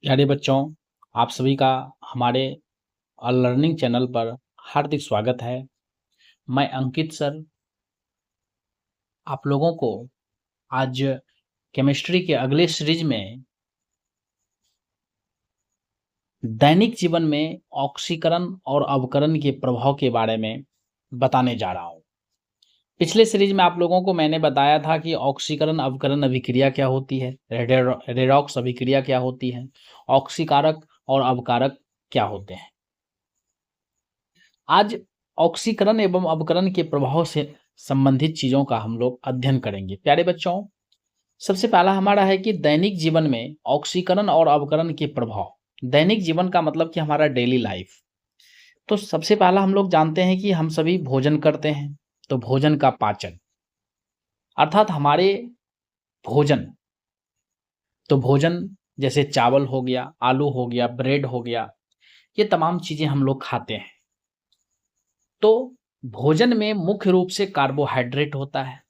प्यारे बच्चों, आप सभी का हमारे लर्निंग चैनल पर हार्दिक स्वागत है। मैं अंकित सर आप लोगों को आज केमिस्ट्री के अगले सीरीज में दैनिक जीवन में ऑक्सीकरण और अवकरण के प्रभाव के बारे में बताने जा रहा हूँ। पिछले सीरीज में आप लोगों को मैंने बताया था कि ऑक्सीकरण अवकरण अभिक्रिया क्या होती है, रेडॉक्स अभिक्रिया क्या होती है, ऑक्सीकारक और अवकारक क्या होते हैं। आज ऑक्सीकरण एवं अवकरण के प्रभाव से संबंधित चीजों का हम लोग अध्ययन करेंगे। प्यारे बच्चों, सबसे पहला हमारा है कि दैनिक जीवन में ऑक्सीकरण और अवकरण के प्रभाव। दैनिक जीवन का मतलब कि हमारा डेली लाइफ। तो सबसे पहला हम लोग जानते हैं कि हम सभी भोजन करते हैं, तो भोजन का पाचन अर्थात हमारे भोजन, तो भोजन जैसे चावल हो गया, आलू हो गया, ब्रेड हो गया, ये तमाम चीजें हम लोग खाते हैं। तो भोजन में मुख्य रूप से कार्बोहाइड्रेट होता है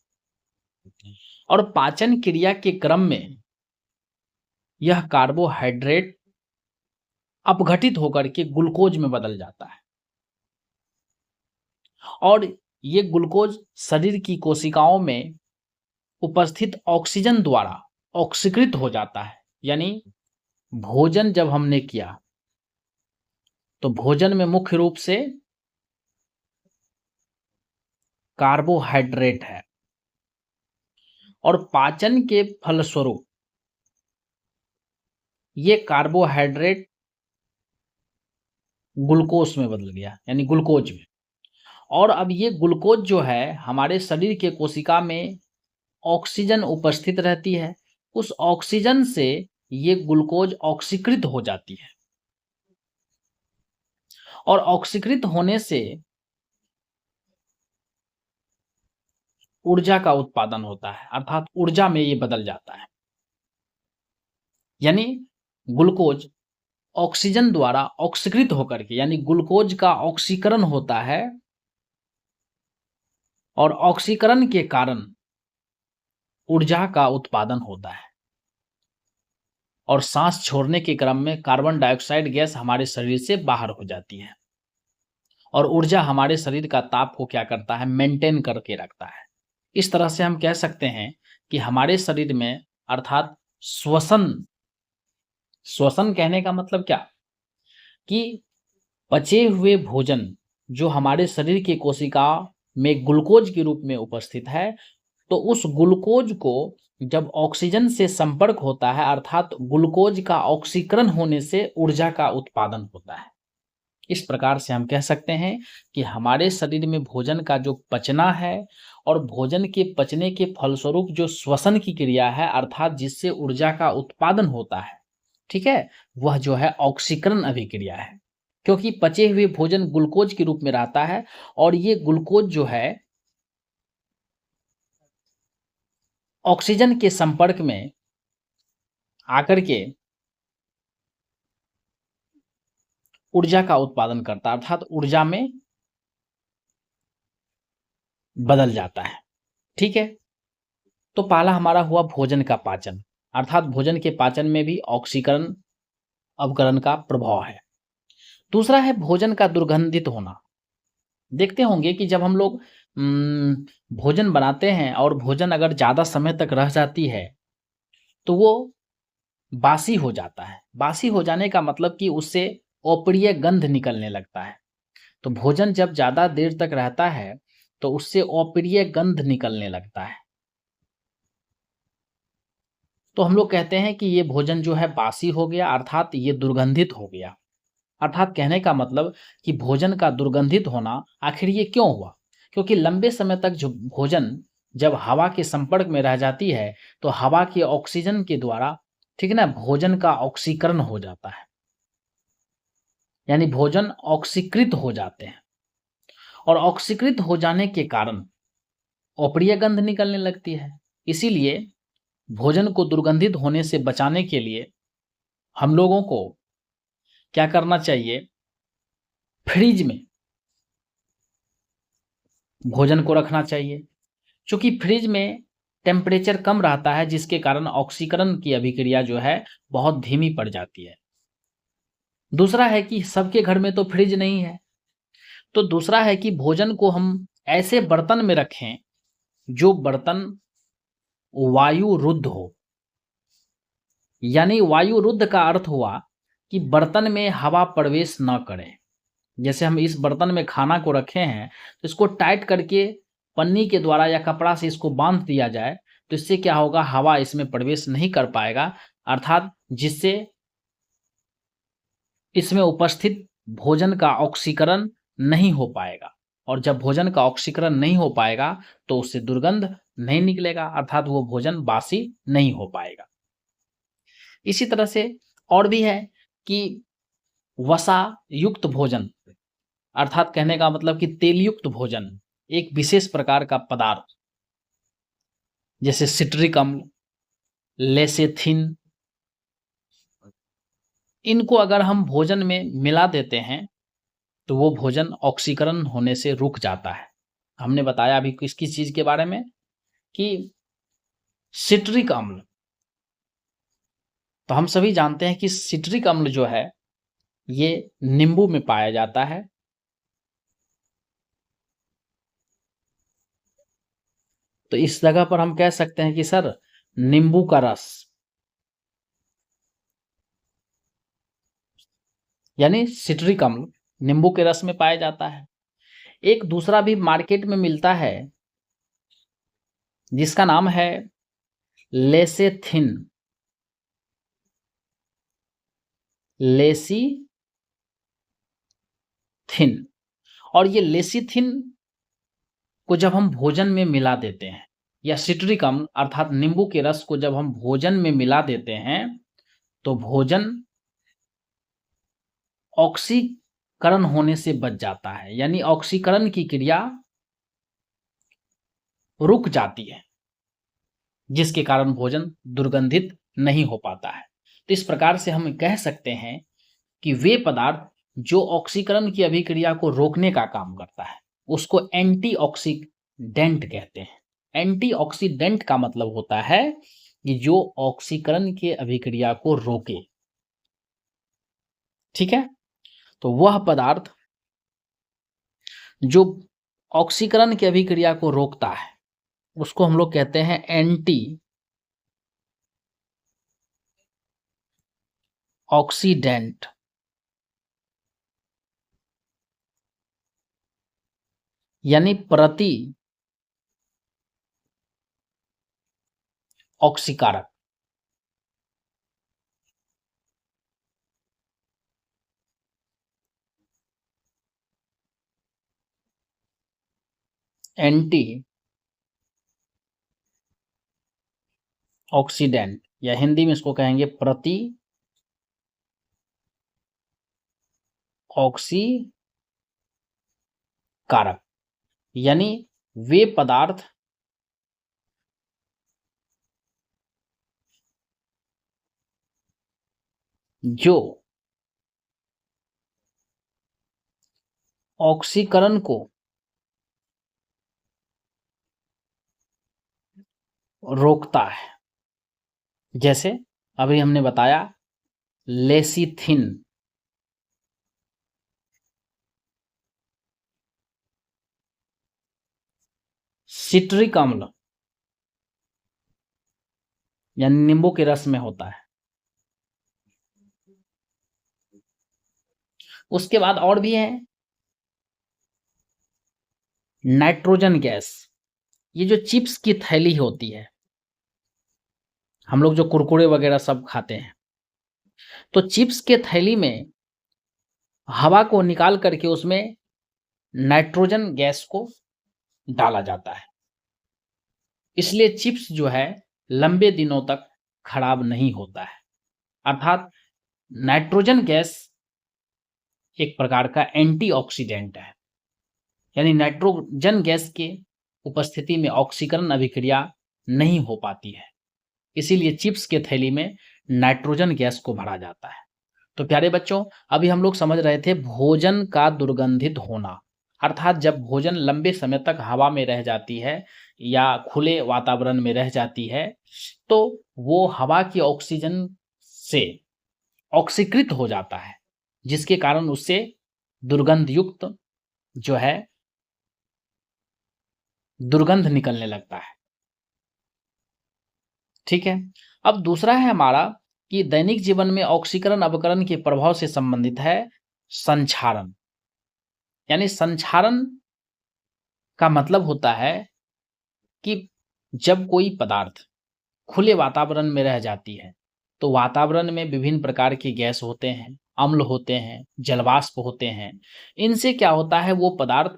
और पाचन क्रिया के क्रम में यह कार्बोहाइड्रेट अपघटित होकर के ग्लूकोज में बदल जाता है और ये ग्लूकोज शरीर की कोशिकाओं में उपस्थित ऑक्सीजन द्वारा ऑक्सीकृत हो जाता है। यानी भोजन जब हमने किया तो भोजन में मुख्य रूप से कार्बोहाइड्रेट है और पाचन के फलस्वरूप ये कार्बोहाइड्रेट ग्लूकोज में बदल गया, यानी ग्लूकोज में। और अब ये ग्लूकोज जो है हमारे शरीर के कोशिका में ऑक्सीजन उपस्थित रहती है, उस ऑक्सीजन से ये ग्लूकोज ऑक्सीकृत हो जाती है और ऑक्सीकृत होने से ऊर्जा का उत्पादन होता है, अर्थात ऊर्जा में ये बदल जाता है। यानी ग्लूकोज ऑक्सीजन द्वारा ऑक्सीकृत होकर के, यानी ग्लूकोज का ऑक्सीकरण होता है और ऑक्सीकरण के कारण ऊर्जा का उत्पादन होता है और सांस छोड़ने के क्रम में कार्बन डाइऑक्साइड गैस हमारे शरीर से बाहर हो जाती है और ऊर्जा हमारे शरीर का ताप को क्या करता है, मेंटेन करके रखता है। इस तरह से हम कह सकते हैं कि हमारे शरीर में अर्थात श्वसन, श्वसन कहने का मतलब क्या कि पचे हुए भोजन जो हमारे शरीर की कोशिका में ग्लूकोज के रूप में उपस्थित है, तो उस ग्लूकोज को जब ऑक्सीजन से संपर्क होता है अर्थात ग्लूकोज का ऑक्सीकरण होने से ऊर्जा का उत्पादन होता है। इस प्रकार से हम कह सकते हैं कि हमारे शरीर में भोजन का जो पचना है और भोजन के पचने के फलस्वरूप जो श्वसन की क्रिया है अर्थात जिससे ऊर्जा का उत्पादन होता है, ठीक है, वह जो है ऑक्सीकरण अभिक्रिया है। क्योंकि पचे हुए भोजन ग्लूकोज के रूप में रहता है और ये ग्लूकोज जो है ऑक्सीजन के संपर्क में आकर के ऊर्जा का उत्पादन करता है, अर्थात ऊर्जा में बदल जाता है। ठीक है, तो पहला हमारा हुआ भोजन का पाचन, अर्थात भोजन के पाचन में भी ऑक्सीकरण अवकरण का प्रभाव है। दूसरा है भोजन का दुर्गंधित होना। देखते होंगे कि जब हम लोग भोजन बनाते हैं और भोजन अगर ज़्यादा समय तक रह जाती है तो वो बासी हो जाता है। बासी हो जाने का मतलब कि उससे अप्रिय गंध निकलने लगता है। तो भोजन जब ज़्यादा देर तक रहता है तो उससे अप्रिय गंध निकलने लगता है। तो हम लोग कहते हैं कि ये भोजन जो है बासी हो गया, अर्थात ये दुर्गंधित हो गया। अर्थात कहने का मतलब कि भोजन का दुर्गंधित होना आखिर ये क्यों हुआ? क्योंकि लंबे समय तक जो भोजन जब हवा के संपर्क में रह जाती है तो हवा के ऑक्सीजन के द्वारा, ठीक है ना, भोजन का ऑक्सीकरण हो जाता है, यानी भोजन ऑक्सीकृत हो जाते हैं और ऑक्सीकृत हो जाने के कारण अप्रिय गंध निकलने लगती है। इसीलिए भोजन को दुर्गंधित होने से बचाने के लिए हम लोगों को क्या करना चाहिए, फ्रिज में भोजन को रखना चाहिए। क्योंकि फ्रिज में टेम्परेचर कम रहता है जिसके कारण ऑक्सीकरण की अभिक्रिया जो है बहुत धीमी पड़ जाती है। दूसरा है कि सबके घर में तो फ्रिज नहीं है, तो दूसरा है कि भोजन को हम ऐसे बर्तन में रखें जो बर्तन वायु रुद्ध हो। यानी वायु रुद्ध का अर्थ हुआ कि बर्तन में हवा प्रवेश न करे। जैसे हम इस बर्तन में खाना को रखे हैं तो इसको टाइट करके पन्नी के द्वारा या कपड़ा से इसको बांध दिया जाए तो इससे क्या होगा, हवा इसमें प्रवेश नहीं कर पाएगा, अर्थात जिससे इसमें उपस्थित भोजन का ऑक्सीकरण नहीं हो पाएगा। और जब भोजन का ऑक्सीकरण नहीं हो पाएगा तो उससे दुर्गंध नहीं निकलेगा, अर्थात वो भोजन बासी नहीं हो पाएगा। इसी तरह से और भी है कि वसा युक्त भोजन, अर्थात कहने का मतलब कि तेलयुक्त भोजन, एक विशेष प्रकार का पदार्थ जैसे सिट्रिक अम्ल, लेसेथिन, इनको अगर हम भोजन में मिला देते हैं तो वो भोजन ऑक्सीकरण होने से रुक जाता है। हमने बताया अभी किस किस चीज के बारे में कि सिट्रिक अम्ल, तो हम सभी जानते हैं कि सिट्रिक अम्ल जो है ये नींबू में पाया जाता है। तो इस जगह पर हम कह सकते हैं कि सर नींबू का रस, यानी सिट्रिक अम्ल नींबू के रस में पाया जाता है। एक दूसरा भी मार्केट में मिलता है जिसका नाम है लेसेथिन, लेसीथिन। और ये लेसीथिन को जब हम भोजन में मिला देते हैं, या सिट्रिक अम्ल अर्थात नींबू के रस को जब हम भोजन में मिला देते हैं तो भोजन ऑक्सीकरण होने से बच जाता है, यानी ऑक्सीकरण की क्रिया रुक जाती है, जिसके कारण भोजन दुर्गंधित नहीं हो पाता है। तो इस प्रकार से हम कह सकते हैं कि वे पदार्थ जो ऑक्सीकरण की अभिक्रिया को रोकने का काम करता है उसको एंटीऑक्सीडेंट कहते हैं। एंटीऑक्सीडेंट का मतलब होता है कि जो ऑक्सीकरण के अभिक्रिया को रोके। ठीक है, तो वह पदार्थ जो ऑक्सीकरण की अभिक्रिया को रोकता है उसको हम लोग कहते हैं एंटी ऑक्सीडेंट। यानी प्रति ऑक्सीकारक। एंटी ऑक्सीडेंट, या हिंदी में इसको कहेंगे प्रति ऑक्सीकारक। यानी वे पदार्थ जो ऑक्सीकरण को रोकता है, जैसे अभी हमने बताया लेसीथिन, सिट्रिक अम्ल यानी नींबू के रस में होता है। उसके बाद और भी है नाइट्रोजन गैस। ये जो चिप्स की थैली होती है, हम लोग जो कुरकुरे वगैरह सब खाते हैं, तो चिप्स के थैली में हवा को निकाल करके उसमें नाइट्रोजन गैस को डाला जाता है, इसलिए चिप्स जो है लंबे दिनों तक खराब नहीं होता है। अर्थात नाइट्रोजन गैस एक प्रकार का एंटीऑक्सीडेंट है, यानी नाइट्रोजन गैस के उपस्थिति में ऑक्सीकरण अभिक्रिया नहीं हो पाती है, इसीलिए चिप्स के थैली में नाइट्रोजन गैस को भरा जाता है। तो प्यारे बच्चों, अभी हम लोग समझ रहे थे भोजन का दुर्गंधित होना, अर्थात जब भोजन लंबे समय तक हवा में रह जाती है या खुले वातावरण में रह जाती है तो वो हवा की ऑक्सीजन से ऑक्सीकृत हो जाता है, जिसके कारण उससे दुर्गंध युक्त जो है दुर्गंध निकलने लगता है। ठीक है। अब दूसरा है हमारा कि दैनिक जीवन में ऑक्सीकरण अवकरण के प्रभाव से संबंधित है संक्षारण। यानी संक्षारण का मतलब होता है कि जब कोई पदार्थ खुले वातावरण में रह जाती है तो वातावरण में विभिन्न प्रकार के गैस होते हैं, अम्ल होते हैं, जलवाष्प होते हैं। इनसे क्या होता है, वो पदार्थ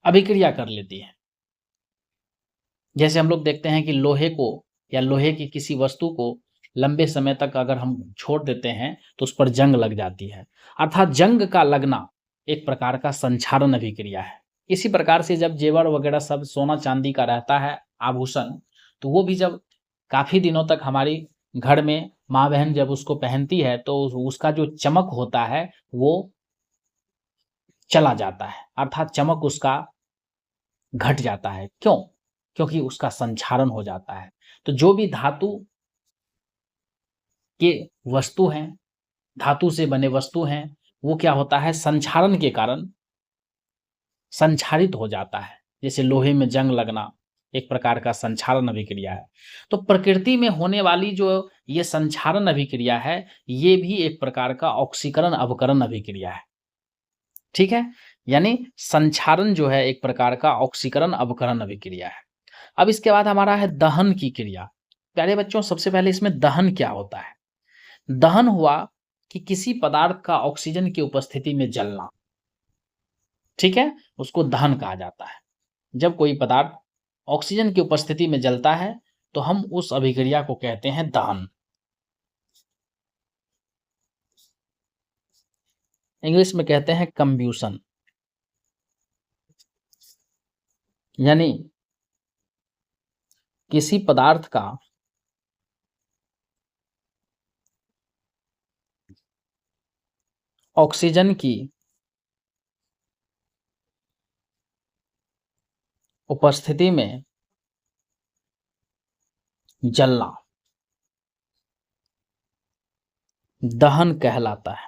अभिक्रिया कर लेती है। जैसे हम लोग देखते हैं कि लोहे को या लोहे की किसी वस्तु को लंबे समय तक अगर हम छोड़ देते हैं तो उस पर जंग लग जाती है। अर्थात जंग का लगना एक प्रकार का संक्षारण अभिक्रिया है। इसी प्रकार से जब जेवर वगैरह सब सोना चांदी का रहता है आभूषण, तो वो भी जब काफी दिनों तक हमारी घर में माँ बहन जब उसको पहनती है तो उसका जो चमक होता है वो चला जाता है, अर्थात चमक उसका घट जाता है। क्यों? क्योंकि उसका संक्षारण हो जाता है। तो जो भी धातु के वस्तु हैं, धातु से बने वस्तु हैं, वो क्या होता है, संक्षारण के कारण संक्षारित हो जाता है। जैसे लोहे में जंग लगना एक प्रकार का संक्षारण अभिक्रिया है। तो प्रकृति में होने वाली जो ये संक्षारण अभिक्रिया है, ये भी एक प्रकार का ऑक्सीकरण अवकरण अभिक्रिया है। ठीक है। यानी संक्षारण जो है एक प्रकार का ऑक्सीकरण अवकरण अभिक्रिया है। अब इसके बाद हमारा है दहन की क्रिया। प्यारे बच्चों, सबसे पहले इसमें दहन क्या होता है? दहन हुआ कि किसी पदार्थ का ऑक्सीजन की उपस्थिति में जलना। ठीक है, उसको दहन कहा जाता है। जब कोई पदार्थ ऑक्सीजन की उपस्थिति में जलता है तो हम उस अभिक्रिया को कहते हैं दहन। इंग्लिश में कहते हैं कंब्यूशन। यानी किसी पदार्थ का ऑक्सीजन की उपस्थिति में जलना दहन कहलाता है।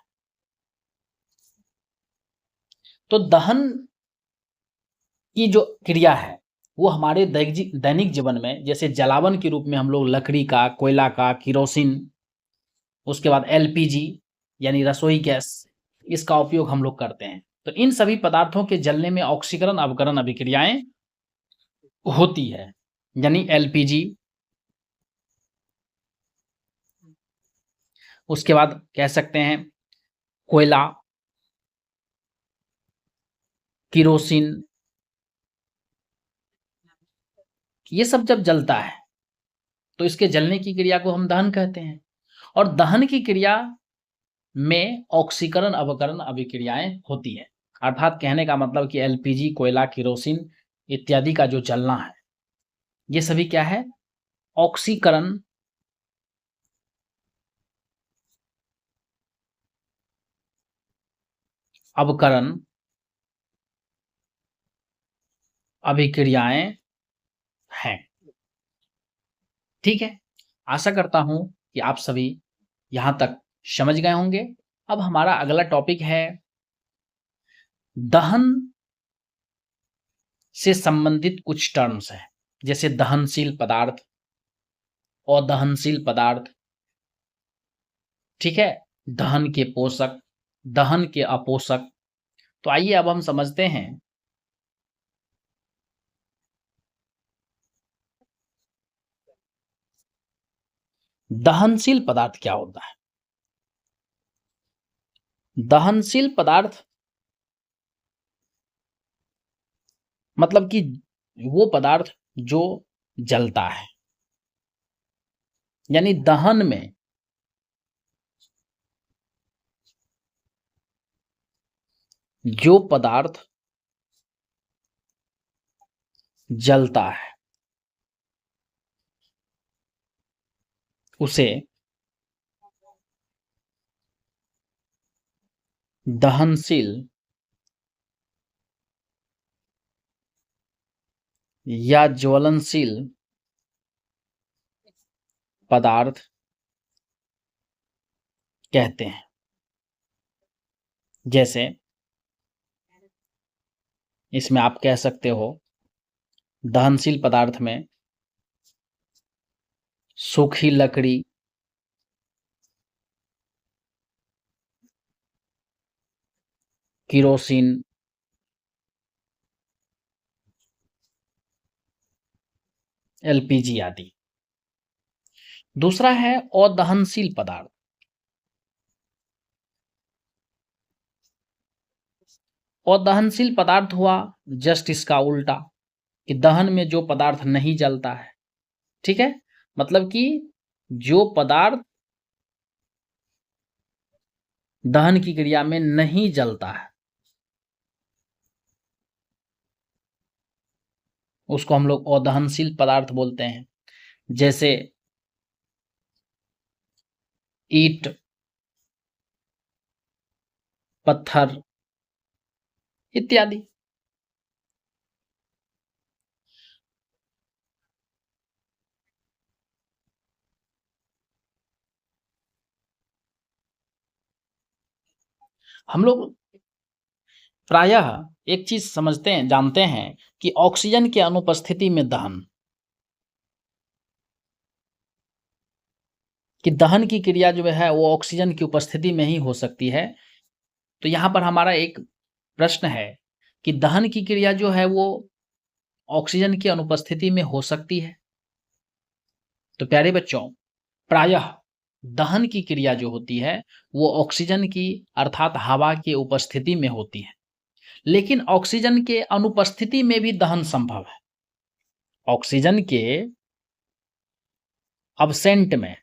तो दहन की जो क्रिया है वो हमारे दैनिक जीवन में, जैसे जलावन के रूप में हम लोग लकड़ी का, कोयला का, किरोसिन, उसके बाद एलपीजी यानी रसोई गैस, इसका उपयोग हम लोग करते हैं। तो इन सभी पदार्थों के जलने में ऑक्सीकरण अवकरण अभिक्रियाएं होती है। यानी एलपीजी, उसके बाद कह सकते हैं कोयला, किरोसिन, ये सब जब जलता है तो इसके जलने की क्रिया को हम दहन कहते हैं। और दहन की क्रिया में ऑक्सीकरण अवकरण अभिक्रियाएं होती है। अर्थात कहने का मतलब कि एलपीजी, कोयला, किरोसिन इत्यादि का जो जलना है, ये सभी क्या है, ऑक्सीकरण अवकरण अभिक्रियाएं हैं। ठीक है, आशा करता हूं कि आप सभी यहां तक समझ गए होंगे। अब हमारा अगला टॉपिक है दहन से संबंधित कुछ टर्म्स हैं, जैसे दहनशील पदार्थ, अदहनशील पदार्थ, ठीक है, दहन के पोषक, दहन के अपोषक। तो आइए अब हम समझते हैं दहनशील पदार्थ क्या होता है। दहनशील पदार्थ मतलब कि वो पदार्थ जो जलता है। यानी दहन में जो पदार्थ जलता है उसे दहनशील या ज्वलनशील पदार्थ कहते हैं। जैसे इसमें आप कह सकते हो दहनशील पदार्थ में सूखी लकड़ी, केरोसिन, एलपीजी आदि। दूसरा है अदहनशील पदार्थ। अदहनशील पदार्थ हुआ जस्ट इसका उल्टा, कि दहन में जो पदार्थ नहीं जलता है। ठीक है, मतलब कि जो पदार्थ दहन की क्रिया में नहीं जलता है उसको हम लोग अदहनशील पदार्थ बोलते हैं। जैसे ईंट, पत्थर इत्यादि। हम लोग प्रायः एक चीज समझते हैं, जानते हैं कि ऑक्सीजन की अनुपस्थिति में दहन, कि दहन की क्रिया जो है वो ऑक्सीजन की उपस्थिति में ही हो सकती है। तो यहाँ पर हमारा एक प्रश्न है कि दहन की क्रिया जो है वो ऑक्सीजन की अनुपस्थिति में हो सकती है। तो प्यारे बच्चों, प्रायः दहन की क्रिया जो होती है वो ऑक्सीजन की अर्थात हवा की उपस्थिति में होती है, लेकिन ऑक्सीजन के अनुपस्थिति में भी दहन संभव है। ऑक्सीजन के अब्सेंट में,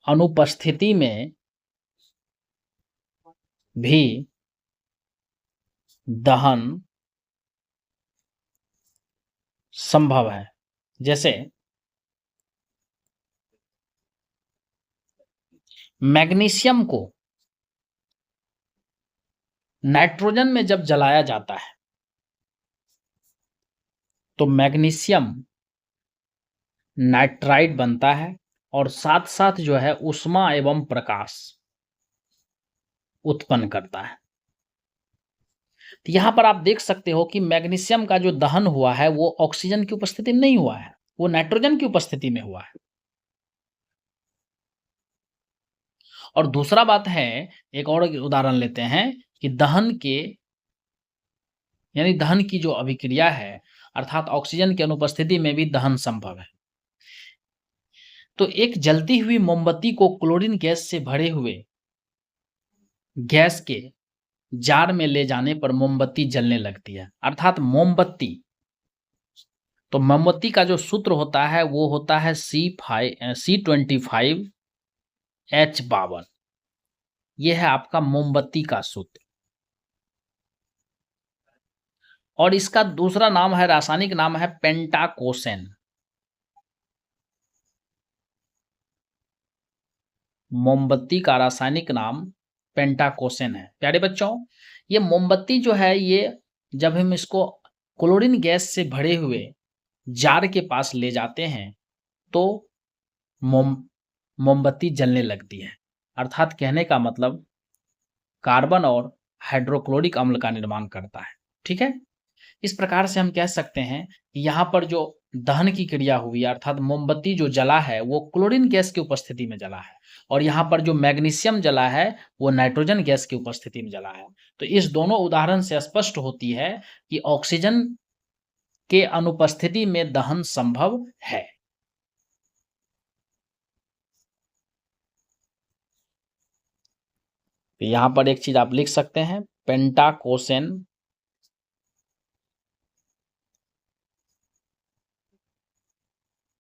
अनुपस्थिति में भी दहन संभव है। जैसे मैग्नीशियम को नाइट्रोजन में जब जलाया जाता है तो मैग्नीशियम नाइट्राइड बनता है और साथ साथ जो है ऊष्मा एवं प्रकाश उत्पन्न करता है। तो यहां पर आप देख सकते हो कि मैग्नीशियम का जो दहन हुआ है वो ऑक्सीजन की उपस्थिति में नहीं हुआ है, वो नाइट्रोजन की उपस्थिति में हुआ है। और दूसरा बात है, एक और उदाहरण लेते हैं कि दहन के यानी दहन की जो अभिक्रिया है अर्थात ऑक्सीजन की अनुपस्थिति में भी दहन संभव है। तो एक जलती हुई मोमबत्ती को क्लोरीन गैस से भरे हुए गैस के जार में ले जाने पर मोमबत्ती जलने लगती है। अर्थात मोमबत्ती, तो मोमबत्ती का जो सूत्र होता है वो होता है C25H52। यह है आपका मोमबत्ती का सूत्र। और इसका दूसरा नाम है, रासायनिक नाम है पेंटाकोसेन। मोमबत्ती का रासायनिक नाम पेंटाकोसेन है। प्यारे बच्चों, ये मोमबत्ती जो है ये जब हम इसको क्लोरीन गैस से भरे हुए जार के पास ले जाते हैं तो मोमबत्ती जलने लगती है। अर्थात कहने का मतलब कार्बन और हाइड्रोक्लोरिक अम्ल का निर्माण करता है। ठीक है, इस प्रकार से हम कह सकते हैं कि यहाँ पर जो दहन की क्रिया हुई अर्थात मोमबत्ती जो जला है वो क्लोरीन गैस की उपस्थिति में जला है, और यहाँ पर जो मैग्नीशियम जला है वो नाइट्रोजन गैस की उपस्थिति में जला है। तो इस दोनों उदाहरण से स्पष्ट होती है कि ऑक्सीजन के अनुपस्थिति में दहन संभव है। तो यहाँ पर एक चीज आप लिख सकते हैं, पेंटाकोसेन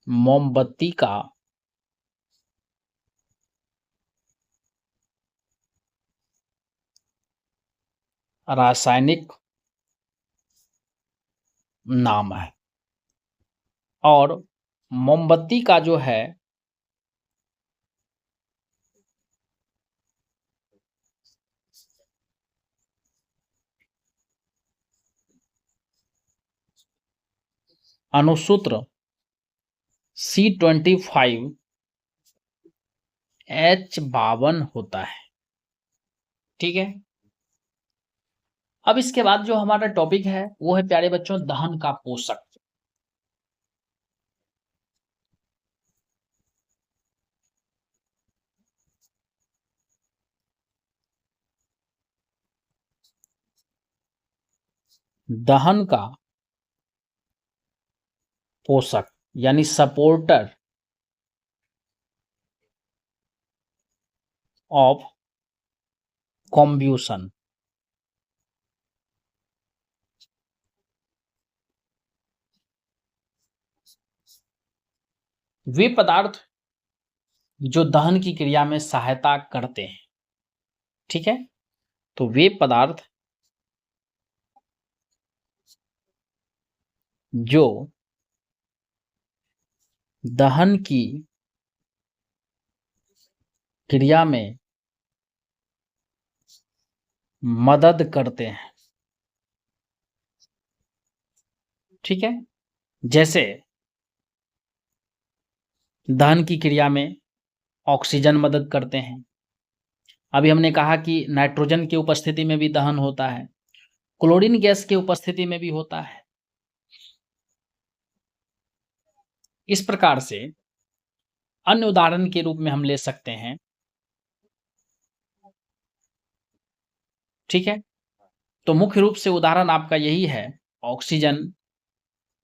मोमबत्ती का रासायनिक नाम है, और मोमबत्ती का जो है अनुसूत्र C25 H52 होता है। ठीक है, अब इसके बाद जो हमारा टॉपिक है वो है प्यारे बच्चों दहन का पोषक। दहन का पोषक यानी सपोर्टर ऑफ कॉम्ब्यूशन। वे पदार्थ जो दहन की क्रिया में सहायता करते हैं। ठीक है, तो वे पदार्थ जो दहन की क्रिया में मदद करते हैं। ठीक है, जैसे दहन की क्रिया में ऑक्सीजन मदद करते हैं। अभी हमने कहा कि नाइट्रोजन की उपस्थिति में भी दहन होता है, क्लोरीन गैस की उपस्थिति में भी होता है। इस प्रकार से अन्य उदाहरण के रूप में हम ले सकते हैं। ठीक है, तो मुख्य रूप से उदाहरण आपका यही है, ऑक्सीजन,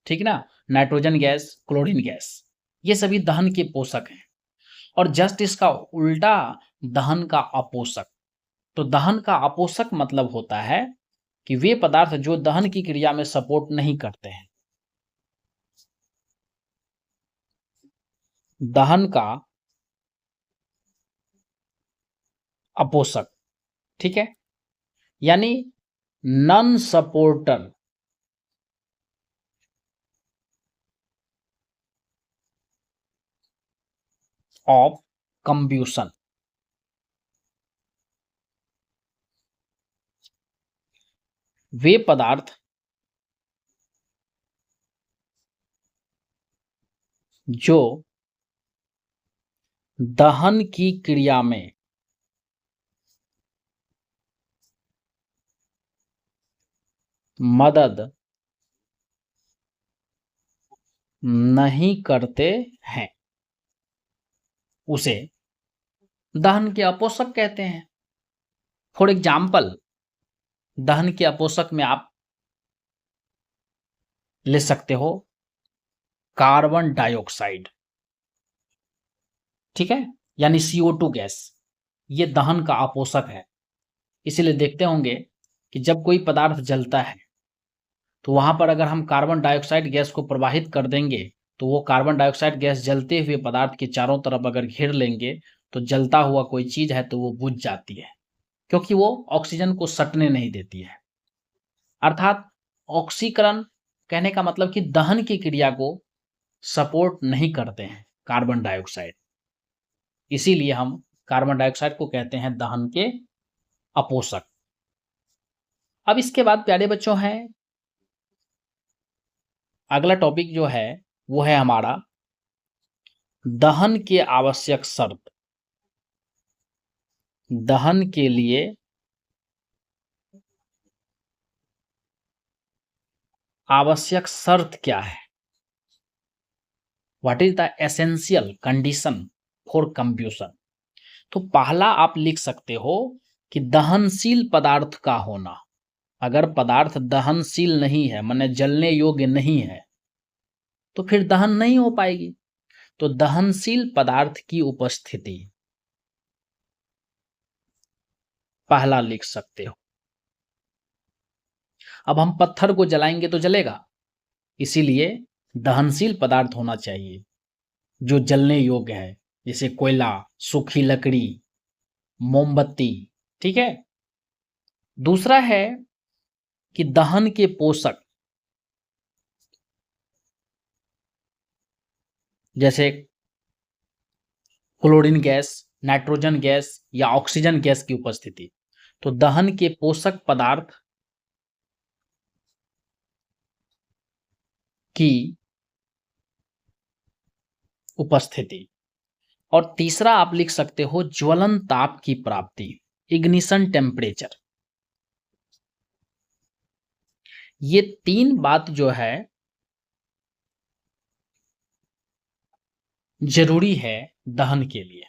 ठीक ना, नाइट्रोजन गैस, क्लोरीन गैस, ये सभी दहन के पोषक हैं। और जस्ट इसका उल्टा दहन का अपोषक। तो दहन का अपोषक मतलब होता है कि वे पदार्थ जो दहन की क्रिया में सपोर्ट नहीं करते हैं। दहन का अपोषक, ठीक है, यानी नॉन सपोर्टर ऑफ कंब्यूशन। वे पदार्थ जो दहन की क्रिया में मदद नहीं करते हैं उसे दहन के अपोषक कहते हैं। फॉर एग्जाम्पल, दहन के अपोषक में आप ले सकते हो कार्बन डाइऑक्साइड। ठीक है, यानी CO2 गैस, ये दहन का अपोषक है। इसीलिए देखते होंगे कि जब कोई पदार्थ जलता है तो वहां पर अगर हम कार्बन डाइऑक्साइड गैस को प्रवाहित कर देंगे तो वो कार्बन डाइऑक्साइड गैस जलते हुए पदार्थ के चारों तरफ अगर घेर लेंगे तो जलता हुआ कोई चीज है तो वो बुझ जाती है, क्योंकि वो ऑक्सीजन को सटने नहीं देती है। अर्थात ऑक्सीकरण कहने का मतलब कि दहन की क्रिया को सपोर्ट नहीं करते हैं कार्बन डाइऑक्साइड। इसीलिए हम कार्बन डाइऑक्साइड को कहते हैं दहन के अपोषक। अब इसके बाद प्यारे बच्चों है अगला टॉपिक जो है वो है हमारा दहन के आवश्यक शर्त। दहन के लिए आवश्यक शर्त क्या है? What is the essential condition for combustion? तो पहला आप लिख सकते हो कि दहनशील पदार्थ का होना। अगर पदार्थ दहनशील नहीं है, माने जलने योग्य नहीं है, तो फिर दहन नहीं हो पाएगी। तो दहनशील पदार्थ की उपस्थिति पहला लिख सकते हो। अब हम पत्थर को जलाएंगे तो जलेगा, इसीलिए दहनशील पदार्थ होना चाहिए जो जलने योग्य है, जैसे कोयला, सूखी लकड़ी, मोमबत्ती। ठीक है, दूसरा है कि दहन के पोषक जैसे क्लोरीन गैस, नाइट्रोजन गैस या ऑक्सीजन गैस की उपस्थिति। तो दहन के पोषक पदार्थ की उपस्थिति। और तीसरा आप लिख सकते हो ज्वलन ताप की प्राप्ति, इग्निशन टेम्परेचर। ये 3 बात जो है जरूरी है दहन के लिए।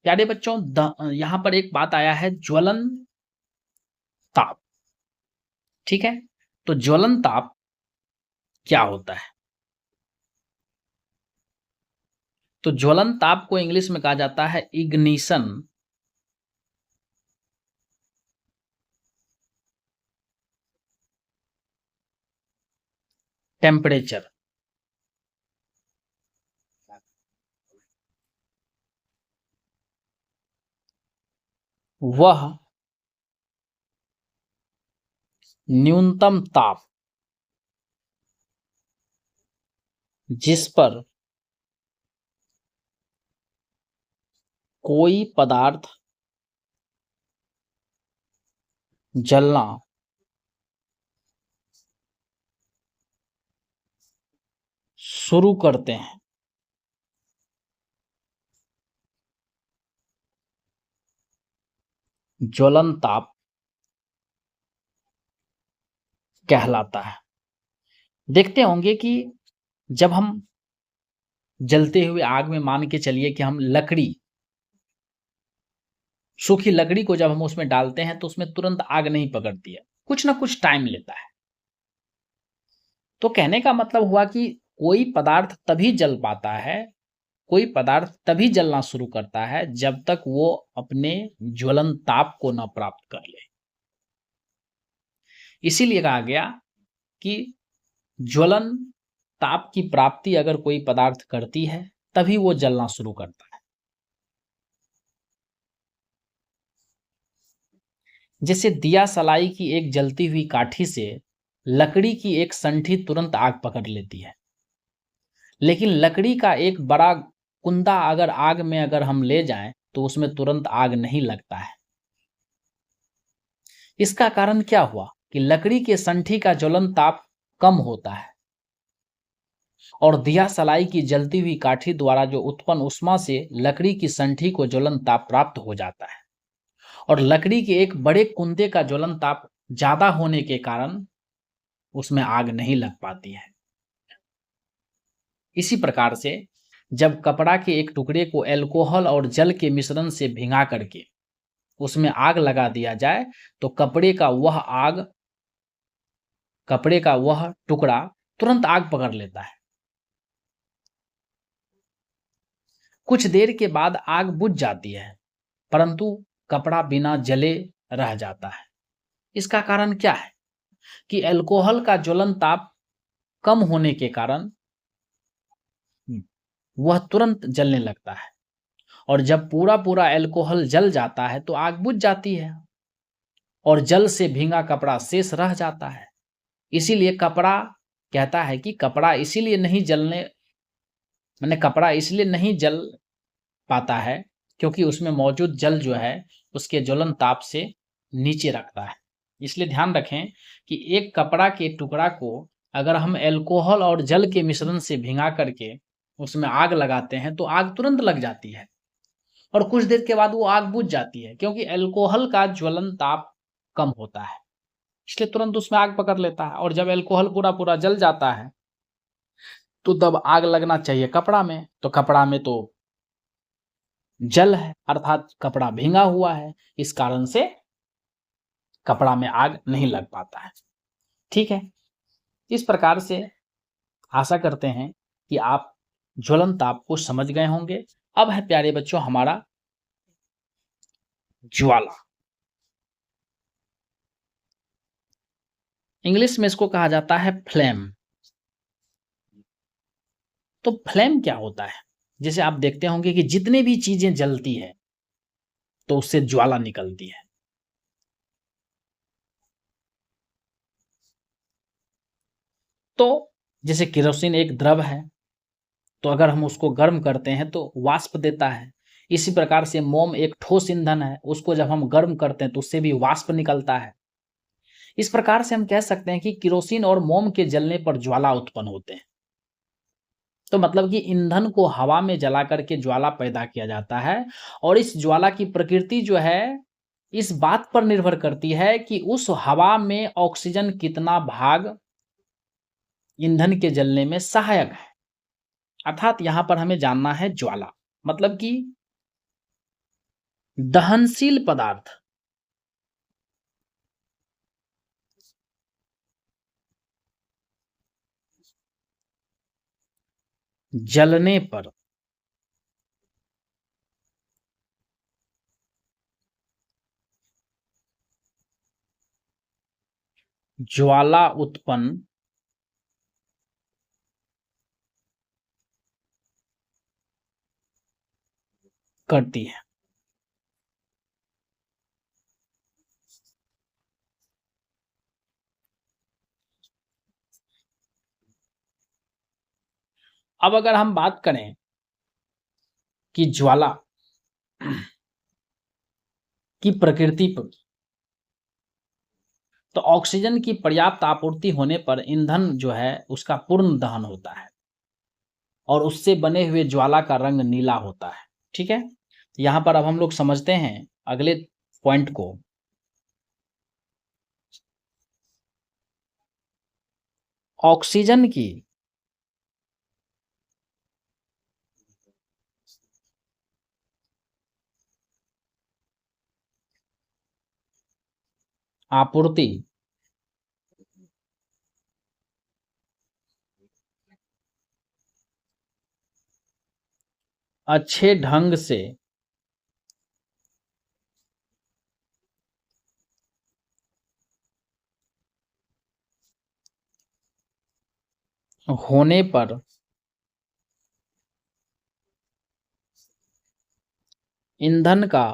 प्यारे बच्चों, यहां पर एक बात आया है ज्वलन ताप, ठीक है। तो ज्वलन ताप क्या होता है? तो ज्वलन ताप को इंग्लिश में कहा जाता है इग्निशन टेम्परेचर। वह न्यूनतम ताप जिस पर कोई पदार्थ जलना शुरू करते हैं, ज्वलन ताप कहलाता है। देखते होंगे कि जब हम जलते हुए आग में, मान के चलिए कि हम लकड़ी, सूखी लकड़ी को जब हम उसमें डालते हैं तो उसमें तुरंत आग नहीं पकड़ती है, कुछ ना कुछ टाइम लेता है। तो कहने का मतलब हुआ कि कोई पदार्थ तभी जल पाता है, कोई पदार्थ तभी जलना शुरू करता है जब तक वो अपने ज्वलन ताप को न प्राप्त कर ले। इसीलिए कहा गया कि ज्वलन ताप की प्राप्ति अगर कोई पदार्थ करती है तभी वो जलना शुरू करता है। जैसे दिया सलाई की एक जलती हुई काठी से लकड़ी की एक संठी तुरंत आग पकड़ लेती है, लेकिन लकड़ी का एक बड़ा कुंदा अगर आग में अगर हम ले जाएं तो उसमें तुरंत आग नहीं लगता है। इसका कारण क्या हुआ कि लकड़ी के संठी का ज्वलन ताप कम होता है और दिया सलाई की जलती हुई काठी द्वारा जो उत्पन्न ऊष्मा से लकड़ी की संठी को ज्वलन ताप प्राप्त हो जाता है और लकड़ी के एक बड़े कुंदे का ज्वलन ताप ज्यादा होने के कारण उसमें आग नहीं लग पाती है। इसी प्रकार से जब कपड़ा के एक टुकड़े को अल्कोहल और जल के मिश्रण से भिंगा करके उसमें आग लगा दिया जाए तो कपड़े का वह टुकड़ा तुरंत आग पकड़ लेता है। कुछ देर के बाद आग बुझ जाती है, परंतु कपड़ा बिना जले रह जाता है। इसका कारण क्या है कि अल्कोहल का ज्वलन ताप कम होने के कारण वह तुरंत जलने लगता है और जब पूरा अल्कोहल जल जाता है तो आग बुझ जाती है और जल से भींगा कपड़ा शेष रह जाता है। इसीलिए कपड़ा कहता है कि कपड़ा इसीलिए नहीं जल पाता है क्योंकि उसमें मौजूद जल जो है उसके ज्वलन ताप से नीचे रखता है। इसलिए ध्यान रखें कि एक कपड़ा के टुकड़ा को अगर हम अल्कोहल और जल के मिश्रण से भिंगा करके उसमें आग लगाते हैं तो आग तुरंत लग जाती है और कुछ देर के बाद वो आग बुझ जाती है क्योंकि अल्कोहल का ज्वलन ताप कम होता है, इसलिए तुरंत उसमें आग पकड़ लेता है। और जब अल्कोहल पूरा जल जाता है तो तब आग लगना चाहिए कपड़ा में, तो कपड़ा में तो जल है अर्थात कपड़ा भींगा हुआ है, इस कारण से कपड़ा में आग नहीं लग पाता है। ठीक है, इस प्रकार से आशा करते हैं कि आप ज्वलन ताप को समझ गए होंगे। अब है प्यारे बच्चों हमारा ज्वाला। इंग्लिश में इसको कहा जाता है फ्लेम। तो फ्लेम क्या होता है? जैसे आप देखते होंगे कि जितने भी चीजें जलती है तो उससे ज्वाला निकलती है। तो जैसे केरोसिन एक द्रव है, तो अगर हम उसको गर्म करते हैं तो वाष्प देता है। इसी प्रकार से मोम एक ठोस ईंधन है, उसको जब हम गर्म करते हैं तो उससे भी वाष्प निकलता है। इस प्रकार से हम कह सकते हैं कि केरोसिन और मोम के जलने पर ज्वाला उत्पन्न होते हैं। तो मतलब कि ईंधन को हवा में जला करके ज्वाला पैदा किया जाता है और इस ज्वाला की प्रकृति जो है इस बात पर निर्भर करती है कि उस हवा में ऑक्सीजन कितना भाग ईंधन के जलने में सहायक है। अर्थात यहाँ पर हमें जानना है ज्वाला मतलब कि दहनशील पदार्थ जलने पर ज्वाला उत्पन्न करती है। अब अगर हम बात करें कि ज्वाला की प्रकृति पर, तो ऑक्सीजन की पर्याप्त आपूर्ति होने पर ईंधन जो है उसका पूर्ण दहन होता है और उससे बने हुए ज्वाला का रंग नीला होता है। ठीक है, यहां पर अब हम लोग समझते हैं अगले पॉइंट को। ऑक्सीजन की आपूर्ति अच्छे ढंग से होने पर ईंधन का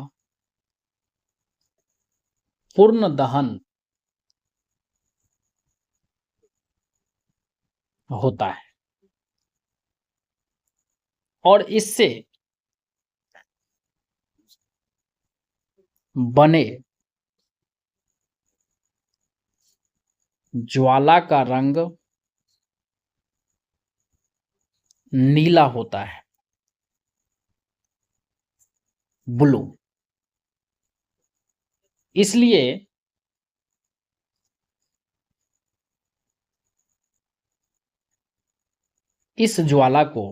पूर्ण दहन होता है और इससे बने ज्वाला का रंग नीला होता है, ब्लू। इसलिए इस ज्वाला को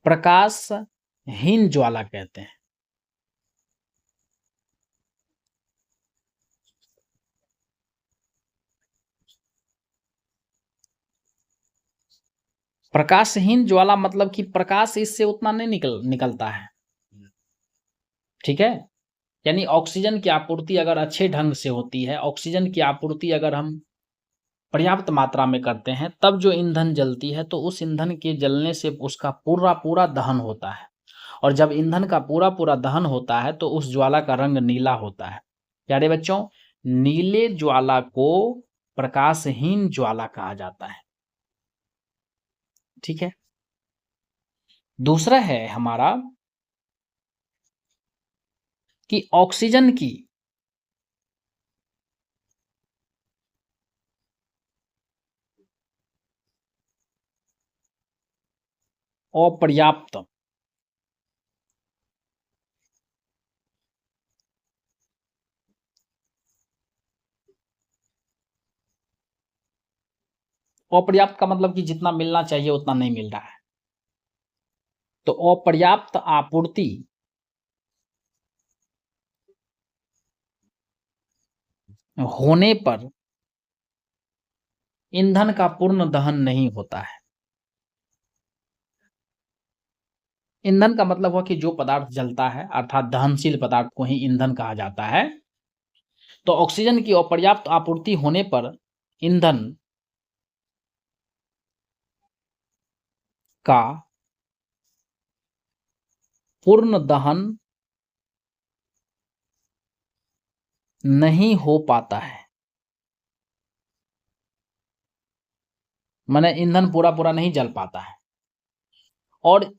प्रकाशहीन ज्वाला कहते हैं। प्रकाशहीन ज्वाला मतलब कि प्रकाश इससे उतना नहीं निकलता है। ठीक है, यानी ऑक्सीजन की आपूर्ति अगर अच्छे ढंग से होती है, ऑक्सीजन की आपूर्ति अगर हम पर्याप्त मात्रा में करते हैं, तब जो ईंधन जलती है तो उस ईंधन के जलने से उसका पूरा पूरा दहन होता है और जब ईंधन का पूरा पूरा दहन होता है तो उस ज्वाला का रंग नीला होता है। प्यारे बच्चों, नीले ज्वाला को प्रकाशहीन ज्वाला कहा जाता है। ठीक है, दूसरा है हमारा कि ऑक्सीजन की अपर्याप्त अपर्याप्त का मतलब कि जितना मिलना चाहिए उतना नहीं मिल रहा है। तो अपर्याप्त आपूर्ति होने पर ईंधन का पूर्ण दहन नहीं होता है। ईंधन का मतलब हुआ कि जो पदार्थ जलता है अर्थात दहनशील पदार्थ को ही ईंधन कहा जाता है। तो ऑक्सीजन की अपर्याप्त आपूर्ति होने पर ईंधन का पूर्ण दहन नहीं हो पाता है। माने ईंधन पूरा पूरा नहीं जल पाता है और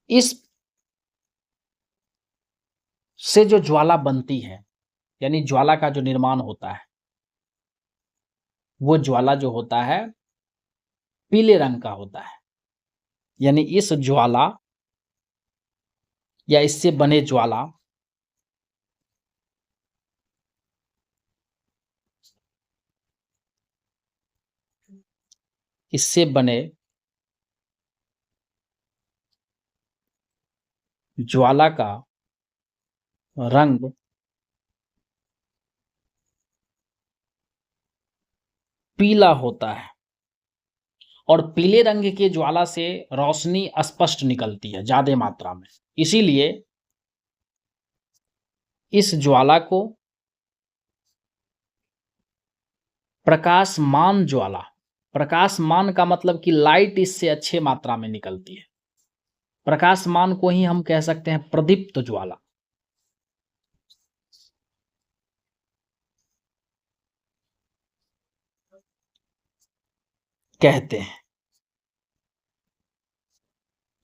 इस से जो ज्वाला बनती है, यानी ज्वाला का जो निर्माण होता है वो ज्वाला जो होता है पीले रंग का होता है। यानी इस ज्वाला या इससे बने ज्वाला इससे बने ज्वाला का रंग पीला होता है और पीले रंग के ज्वाला से रोशनी स्पष्ट निकलती है ज्यादा मात्रा में। इसीलिए इस ज्वाला को प्रकाशमान ज्वाला, प्रकाशमान का मतलब कि लाइट इससे अच्छे मात्रा में निकलती है, प्रकाशमान को ही हम कह सकते हैं प्रदीप्त ज्वाला। कहते हैं।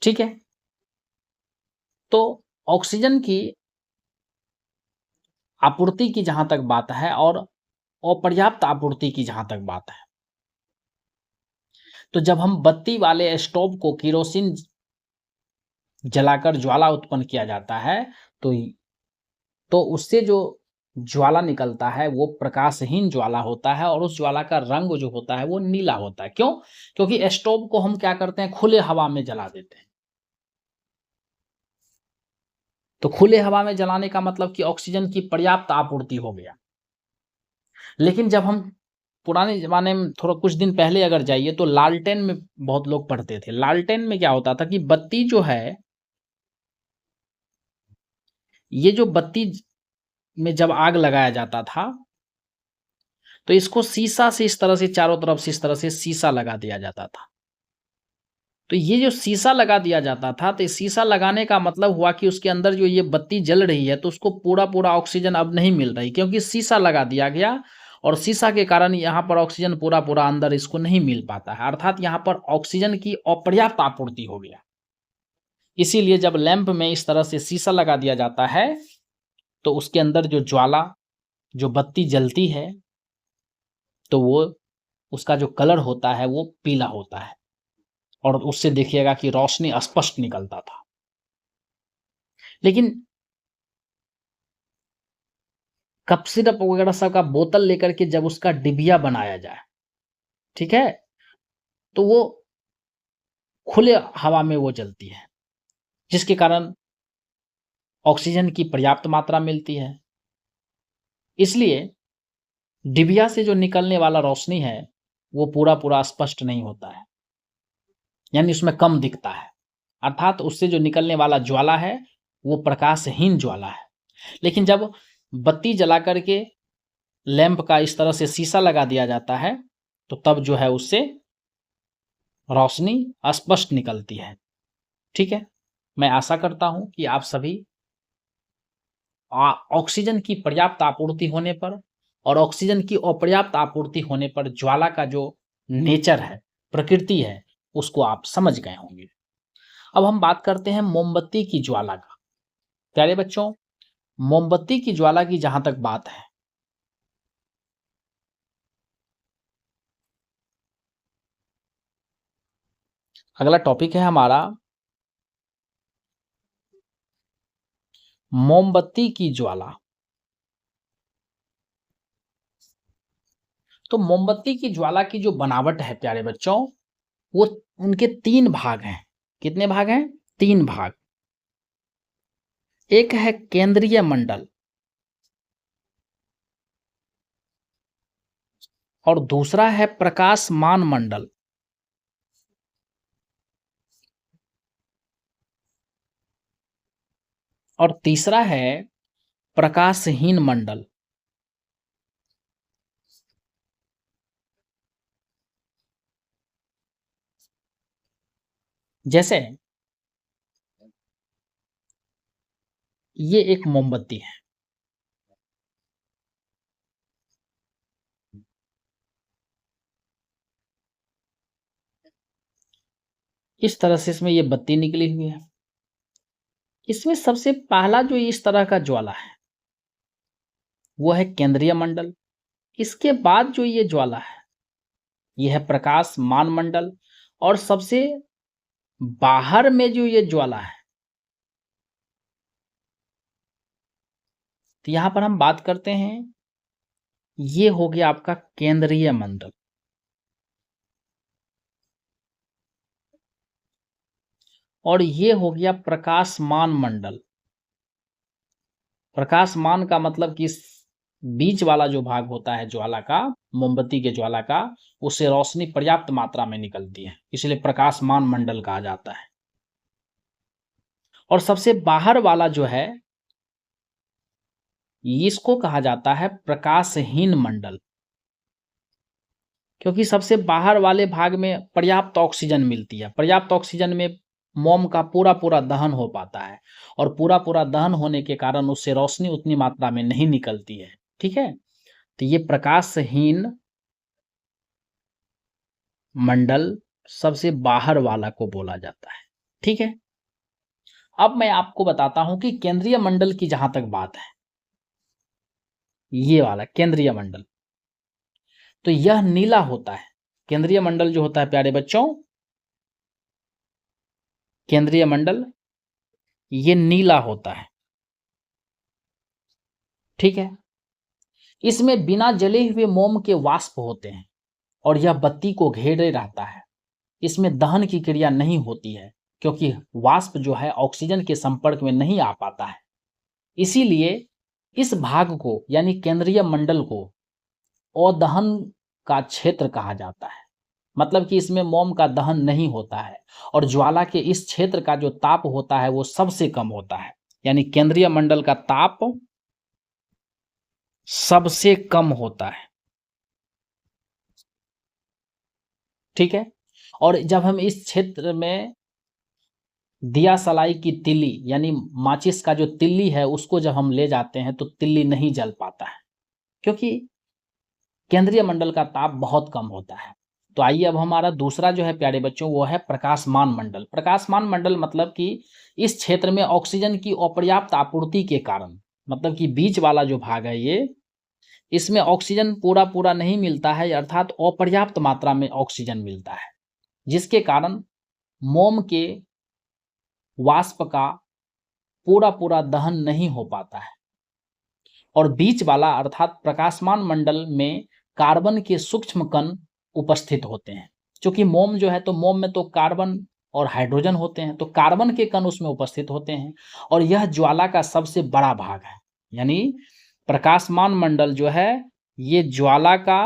ठीक है। तो ऑक्सीजन की आपूर्ति की जहां तक बात है और अपर्याप्त आपूर्ति की जहां तक बात है, तो जब हम बत्ती वाले स्टोव को केरोसिन जलाकर ज्वाला उत्पन्न किया जाता है तो उससे जो ज्वाला निकलता है वो प्रकाशहीन ज्वाला होता है और उस ज्वाला का रंग जो होता है वो नीला होता है। क्यों? क्योंकि स्टोव को हम क्या करते हैं, खुले हवा में जला देते हैं। तो खुले हवा में जलाने का मतलब कि ऑक्सीजन की पर्याप्त आपूर्ति हो गया। लेकिन जब हम पुराने जमाने में थोड़ा कुछ दिन पहले अगर जाइए तो लालटेन में बहुत लोग पढ़ते थे। लालटेन में क्या होता था कि बत्ती जो है, ये जो बत्ती में जब आग लगाया जाता था तो इसको शीशा से इस तरह से चारों तरफ से इस तरह से शीशा लगा दिया जाता था। तो ये जो शीशा लगा दिया जाता था तो शीशा लगाने का मतलब हुआ कि उसके अंदर जो ये बत्ती जल रही है तो उसको पूरा पूरा ऑक्सीजन अब नहीं मिल रही, क्योंकि शीशा लगा दिया गया और शीशा के कारण यहाँ पर ऑक्सीजन पूरा पूरा अंदर इसको नहीं मिल पाता है, अर्थात यहाँ पर ऑक्सीजन की अपर्याप्त आपूर्ति हो गया। इसीलिए जब लैंप में इस तरह से शीशा लगा दिया जाता है तो उसके अंदर जो ज्वाला, जो बत्ती जलती है तो वो उसका जो कलर होता है वो पीला होता है और उससे देखिएगा कि रोशनी स्पष्ट निकलता था। लेकिन कप सिरप वगैरह सब का बोतल लेकर के जब उसका डिबिया बनाया जाए, ठीक है, तो वो खुले हवा में वो जलती है, जिसके कारण ऑक्सीजन की पर्याप्त मात्रा मिलती है। इसलिए डिबिया से जो निकलने वाला रोशनी है वो पूरा पूरा स्पष्ट नहीं होता है, यानी उसमें कम दिखता है, अर्थात उससे जो निकलने वाला ज्वाला है वो प्रकाशहीन ज्वाला है। लेकिन जब बत्ती जला करके लैंप का इस तरह से शीशा लगा दिया जाता है तो तब जो है उससे रोशनी स्पष्ट निकलती है। ठीक है। मैं आशा करता हूं कि आप सभी ऑक्सीजन की पर्याप्त आपूर्ति होने पर और ऑक्सीजन की अपर्याप्त आपूर्ति होने पर ज्वाला का जो नेचर है, प्रकृति है, उसको आप समझ गए होंगे। अब हम बात करते हैं मोमबत्ती की ज्वाला का। प्यारे बच्चों, मोमबत्ती की ज्वाला की जहां तक बात है, अगला टॉपिक है हमारा मोमबत्ती की ज्वाला। तो मोमबत्ती की ज्वाला की जो बनावट है प्यारे बच्चों, वो उनके 3 भाग हैं। कितने भाग हैं? 3 भाग। एक है केंद्रीय मंडल और दूसरा है प्रकाशमान मंडल और तीसरा है प्रकाशहीन मंडल। जैसे ये एक मोमबत्ती है, इस तरह से इसमें ये बत्ती निकली हुई है। इसमें सबसे पहला जो इस तरह का ज्वाला है वो है केंद्रीय मंडल। इसके बाद जो ये ज्वाला है ये है प्रकाश मान मंडल। और सबसे बाहर में जो ये ज्वाला है, तो यहां पर हम बात करते हैं, ये हो गया आपका केंद्रीय मंडल। और ये हो गया प्रकाशमान मंडल। प्रकाशमान का मतलब कि इस बीच वाला जो भाग होता है ज्वाला का, मोमबत्ती के ज्वाला का, उससे रोशनी पर्याप्त मात्रा में निकलती है, इसलिए प्रकाशमान मंडल कहा जाता है। और सबसे बाहर वाला जो है, इसको कहा जाता है प्रकाशहीन मंडल, क्योंकि सबसे बाहर वाले भाग में पर्याप्त ऑक्सीजन मिलती है। पर्याप्त ऑक्सीजन में मोम का पूरा पूरा दहन हो पाता है, और पूरा पूरा दहन होने के कारण उससे रोशनी उतनी मात्रा में नहीं निकलती है। ठीक है, तो ये प्रकाशहीन मंडल सबसे बाहर वाला को बोला जाता है। ठीक है, अब मैं आपको बताता हूं कि केंद्रीय मंडल की जहां तक बात है, ये वाला केंद्रीय मंडल, तो यह नीला होता है। केंद्रीय मंडल जो होता है प्यारे बच्चों, केंद्रीय मंडल ये नीला होता है। ठीक है, इसमें बिना जले हुए मोम के वाष्प होते हैं, और यह बत्ती को घेरे रहता है। इसमें दहन की क्रिया नहीं होती है, क्योंकि वाष्प जो है ऑक्सीजन के संपर्क में नहीं आ पाता है। इसीलिए इस भाग को यानी केंद्रीय मंडल को अदहन का क्षेत्र कहा जाता है। मतलब कि इसमें मोम का दहन नहीं होता है, और ज्वाला के इस क्षेत्र का जो ताप होता है वो सबसे कम होता है। यानी केंद्रीय मंडल का ताप सबसे कम होता है। ठीक है, और जब हम इस क्षेत्र में दिया सलाई की तिल्ली यानी माचिस का जो तिल्ली है उसको जब हम ले जाते हैं तो तिल्ली नहीं जल पाता है, क्योंकि केंद्रीय मंडल का ताप बहुत कम होता है। तो आइए अब हमारा दूसरा जो है प्यारे बच्चों, वो है प्रकाशमान मंडल। प्रकाशमान मंडल मतलब कि इस क्षेत्र में ऑक्सीजन की अपर्याप्त आपूर्ति के कारण, मतलब कि बीच वाला जो भाग है ये, इसमें ऑक्सीजन पूरा पूरा नहीं मिलता है, अर्थात अपर्याप्त मात्रा में ऑक्सीजन मिलता है, जिसके कारण मोम के वाष्प का पूरा पूरा दहन नहीं हो पाता है। और बीच वाला अर्थात प्रकाशमान मंडल में कार्बन के सूक्ष्म कण उपस्थित होते हैं। क्योंकि मोम जो है, तो मोम में तो कार्बन और हाइड्रोजन होते हैं, तो कार्बन के कण उसमें उपस्थित होते हैं, और यह ज्वाला का सबसे बड़ा भाग है। यानी प्रकाशमान मंडल जो है ये ज्वाला का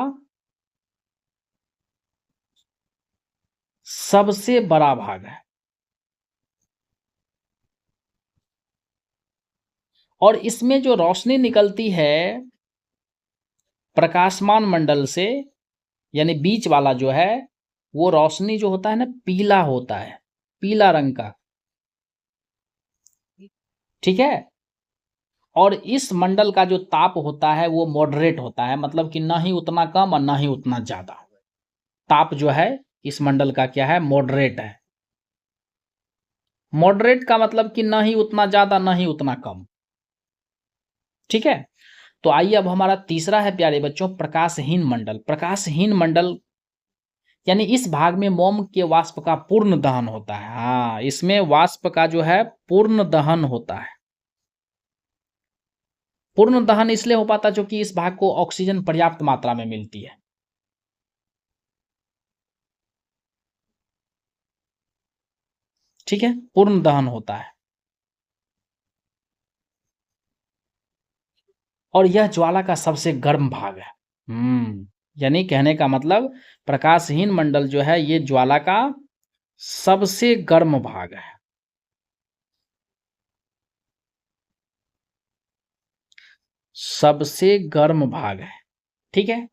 सबसे बड़ा भाग है। और इसमें जो रोशनी निकलती है प्रकाशमान मंडल से, यानी बीच वाला जो है, वो रोशनी जो होता है ना, पीला होता है, पीला रंग का। ठीक है, और इस मंडल का जो ताप होता है वो मॉडरेट होता है, मतलब कि ना ही उतना कम और ना ही उतना ज्यादा। ताप जो है इस मंडल का क्या है, मॉडरेट है। मॉडरेट का मतलब कि ना ही उतना ज्यादा ना ही उतना कम। ठीक है, तो आइए अब हमारा तीसरा है प्यारे बच्चों प्रकाशहीन मंडल। प्रकाशहीन मंडल यानी इस भाग में मोम के वाष्प का पूर्ण दहन होता है। हाँ, इसमें वाष्प का जो है पूर्ण दहन होता है। पूर्ण दहन इसलिए हो पाता क्योंकि इस भाग को ऑक्सीजन पर्याप्त मात्रा में मिलती है। ठीक है, पूर्ण दहन होता है। और यह ज्वाला का सबसे गर्म भाग है। यानी कहने का मतलब प्रकाशहीन मंडल जो है ये ज्वाला का सबसे गर्म भाग है। सबसे गर्म भाग है। ठीक है,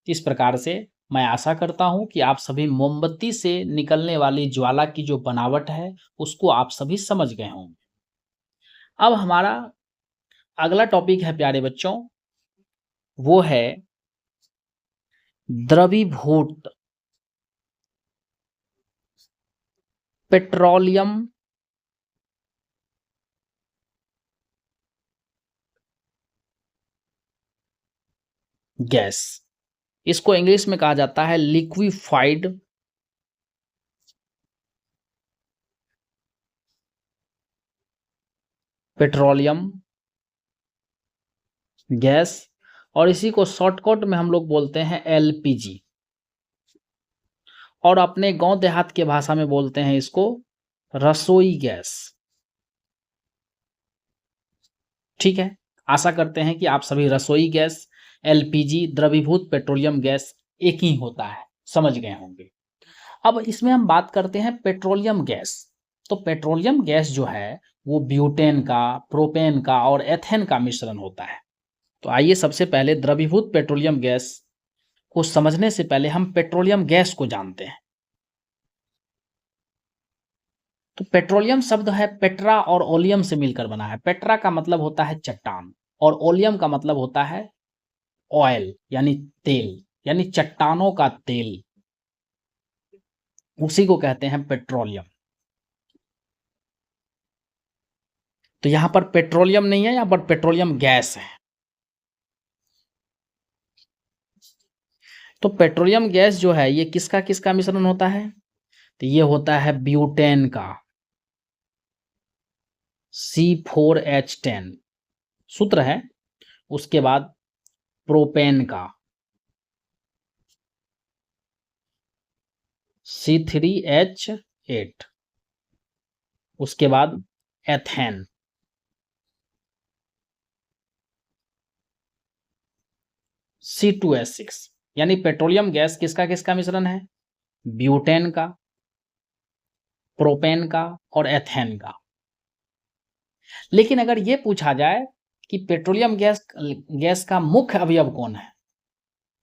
इस प्रकार से मैं आशा करता हूं कि आप सभी मोमबत्ती से निकलने वाली ज्वाला की जो बनावट है उसको आप सभी समझ गए होंगे। अब हमारा अगला टॉपिक है प्यारे बच्चों, वो है द्रवीभूत पेट्रोलियम गैस। इसको इंग्लिश में कहा जाता है लिक्विफाइड पेट्रोलियम गैस, और इसी को शॉर्टकट में हम लोग बोलते हैं एलपीजी, और अपने गांव देहात के भाषा में बोलते हैं इसको रसोई गैस। ठीक है, आशा करते हैं कि आप सभी रसोई गैस, एलपीजी, द्रवीभूत पेट्रोलियम गैस एक ही होता है, समझ गए होंगे। अब इसमें हम बात करते हैं पेट्रोलियम गैस। तो पेट्रोलियम गैस जो है वो ब्यूटेन का, प्रोपेन का और एथेन का मिश्रण होता है। तो आइए सबसे पहले द्रवीभूत पेट्रोलियम गैस को समझने से पहले हम पेट्रोलियम गैस को जानते हैं। तो पेट्रोलियम शब्द है पेट्रा और ओलियम से मिलकर बना है। पेट्रा का मतलब होता है चट्टान और ओलियम का मतलब होता है ऑयल यानी तेल, यानी चट्टानों का तेल, उसी को कहते हैं पेट्रोलियम। तो यहां पर पेट्रोलियम नहीं है, यहां पर पेट्रोलियम गैस है। तो पेट्रोलियम गैस जो है ये किसका किसका मिश्रण होता है? तो ये होता है ब्यूटेन का C4H10 सूत्र है, उसके बाद प्रोपेन का C3H8, उसके बाद एथेन C2H6। यानी पेट्रोलियम गैस किसका किसका मिश्रण है? ब्यूटेन का, प्रोपेन का और एथेन का। लेकिन अगर ये पूछा जाए कि पेट्रोलियम गैस का मुख्य अवयव कौन है,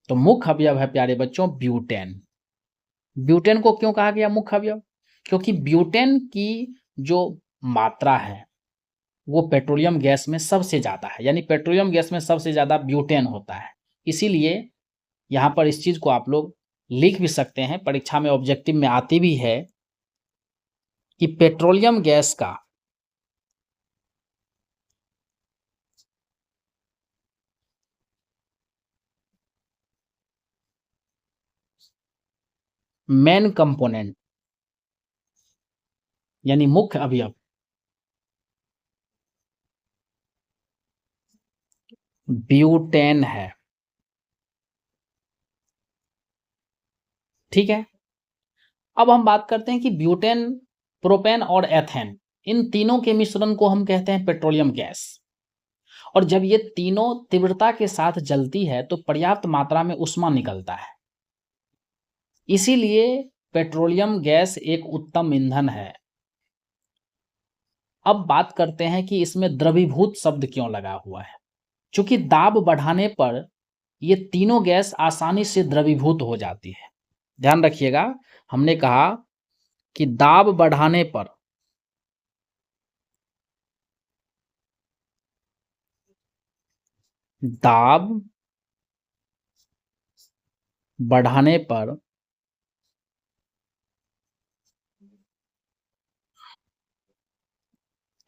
तो मुख्य अवयव है प्यारे बच्चों ब्यूटेन। ब्यूटेन को क्यों कहा गया मुख्य अवयव? क्योंकि ब्यूटेन की जो मात्रा है वो पेट्रोलियम गैस में सबसे ज्यादा है, यानी पेट्रोलियम गैस में सबसे ज्यादा ब्यूटेन होता है। इसीलिए यहां पर इस चीज को आप लोग लिख भी सकते हैं, परीक्षा में ऑब्जेक्टिव में आती भी है कि पेट्रोलियम गैस का मेन कंपोनेंट यानी मुख्य अवयव ब्यूटेन है। ठीक है, अब हम बात करते हैं कि ब्यूटेन, प्रोपेन और एथेन, इन तीनों के मिश्रण को हम कहते हैं पेट्रोलियम गैस। और जब ये तीनों तीव्रता के साथ जलती है तो पर्याप्त मात्रा में ऊष्मा निकलता है, इसीलिए पेट्रोलियम गैस एक उत्तम ईंधन है। अब बात करते हैं कि इसमें द्रवीभूत शब्द क्यों लगा हुआ है। क्योंकि दाब बढ़ाने पर ये तीनों गैस आसानी से द्रवीभूत हो जाती है। ध्यान रखिएगा, हमने कहा कि दाब बढ़ाने पर दाब बढ़ाने पर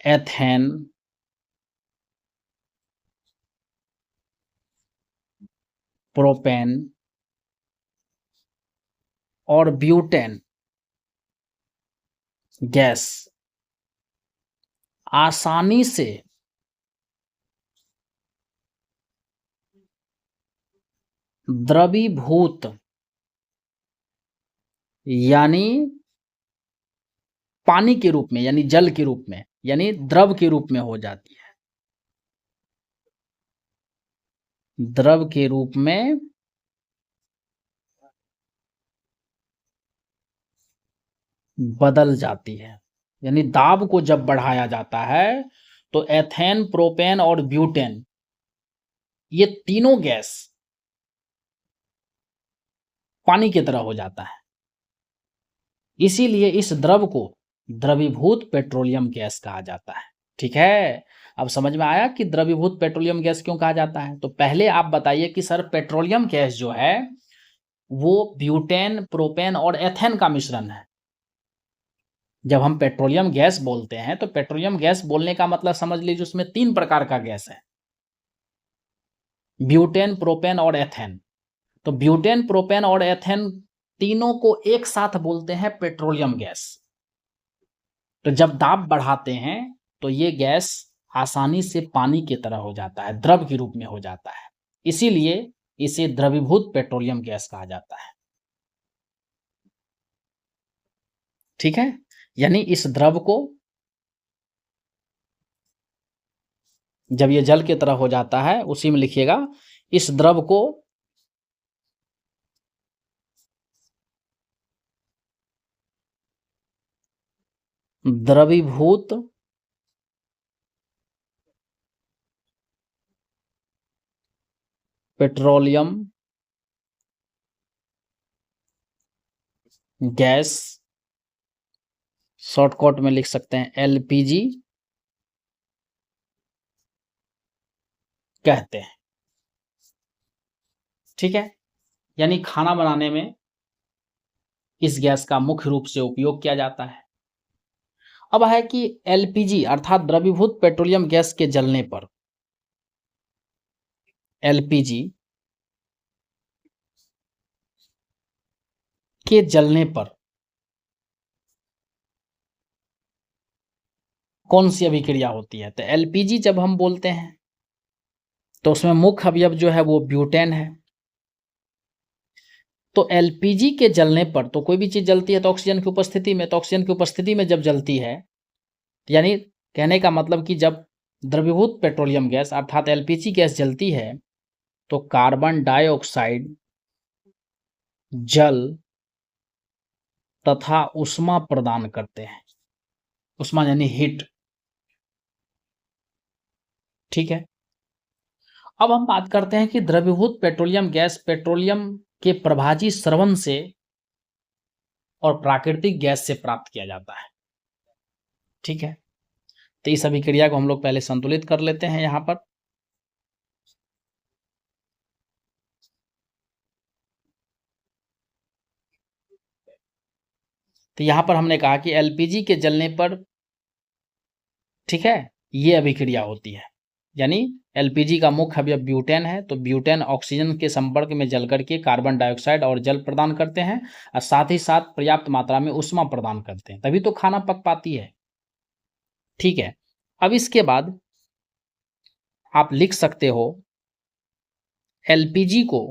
एथेन, प्रोपेन और ब्यूटेन गैस आसानी से द्रवीभूत यानी पानी के रूप में, यानी जल के रूप में, यानी द्रव के रूप में हो जाती है। द्रव के रूप में बदल जाती है। यानी दाब को जब बढ़ाया जाता है तो एथेन, प्रोपेन और ब्यूटेन ये तीनों गैस पानी की तरह हो जाता है। इसीलिए इस द्रव को द्रवीभूत पेट्रोलियम गैस कहा जाता है। ठीक है, अब समझ में आया कि द्रवीभूत पेट्रोलियम गैस क्यों कहा जाता है। तो पहले आप बताइए कि सर पेट्रोलियम गैस जो है वो ब्यूटेन, प्रोपेन और एथेन का मिश्रण है। जब हम पेट्रोलियम गैस बोलते हैं तो पेट्रोलियम गैस बोलने का मतलब समझ लीजिए उसमें 3 प्रकार का गैस है, ब्यूटेन, प्रोपेन और एथेन। तो ब्यूटेन, प्रोपेन और एथेन तीनों को एक साथ बोलते हैं पेट्रोलियम गैस। तो जब दाब बढ़ाते हैं तो ये गैस आसानी से पानी की तरह हो जाता है, द्रव के रूप में हो जाता है, इसीलिए इसे द्रवीभूत पेट्रोलियम गैस कहा जाता है। ठीक है, यानी इस द्रव को जब ये जल की तरह हो जाता है, उसी में लिखिएगा, इस द्रव को द्रवीभूत पेट्रोलियम गैस, शॉर्टकट में लिख सकते हैं एलपीजी कहते हैं। ठीक है, यानी खाना बनाने में इस गैस का मुख्य रूप से उपयोग किया जाता है। अब है कि एलपीजी अर्थात द्रवीभूत पेट्रोलियम गैस के जलने पर, एलपीजी के जलने पर कौन सी अभिक्रिया होती है? तो एलपीजी जब हम बोलते हैं तो उसमें मुख्य अवयव जो है वो ब्यूटेन है। तो एलपीजी के जलने पर, तो कोई भी चीज जलती है तो ऑक्सीजन की उपस्थिति में, तो ऑक्सीजन की उपस्थिति में जब जलती है, यानी कहने का मतलब कि जब द्रवीभूत पेट्रोलियम गैस अर्थात एलपीजी गैस जलती है तो कार्बन डाइऑक्साइड, जल तथा ऊष्मा प्रदान करते हैं। ऊष्मा यानी हीट। ठीक है, अब हम बात करते हैं कि द्रवीभूत पेट्रोलियम गैस पेट्रोलियम के प्रभाजी स्रवण से और प्राकृतिक गैस से प्राप्त किया जाता है। ठीक है, तो इस अभिक्रिया को हम लोग पहले संतुलित कर लेते हैं यहां पर। तो यहां पर हमने कहा कि एलपीजी के जलने पर, ठीक है, ये अभिक्रिया होती है, यानी एलपीजी का मुख्य अवयव ब्यूटेन है, तो ब्यूटेन ऑक्सीजन के संपर्क में जल करके कार्बन डाइऑक्साइड और जल प्रदान करते हैं और साथ ही साथ पर्याप्त मात्रा में ऊष्मा प्रदान करते हैं, तभी तो खाना पक पाती है। ठीक है, अब इसके बाद आप लिख सकते हो एलपीजी को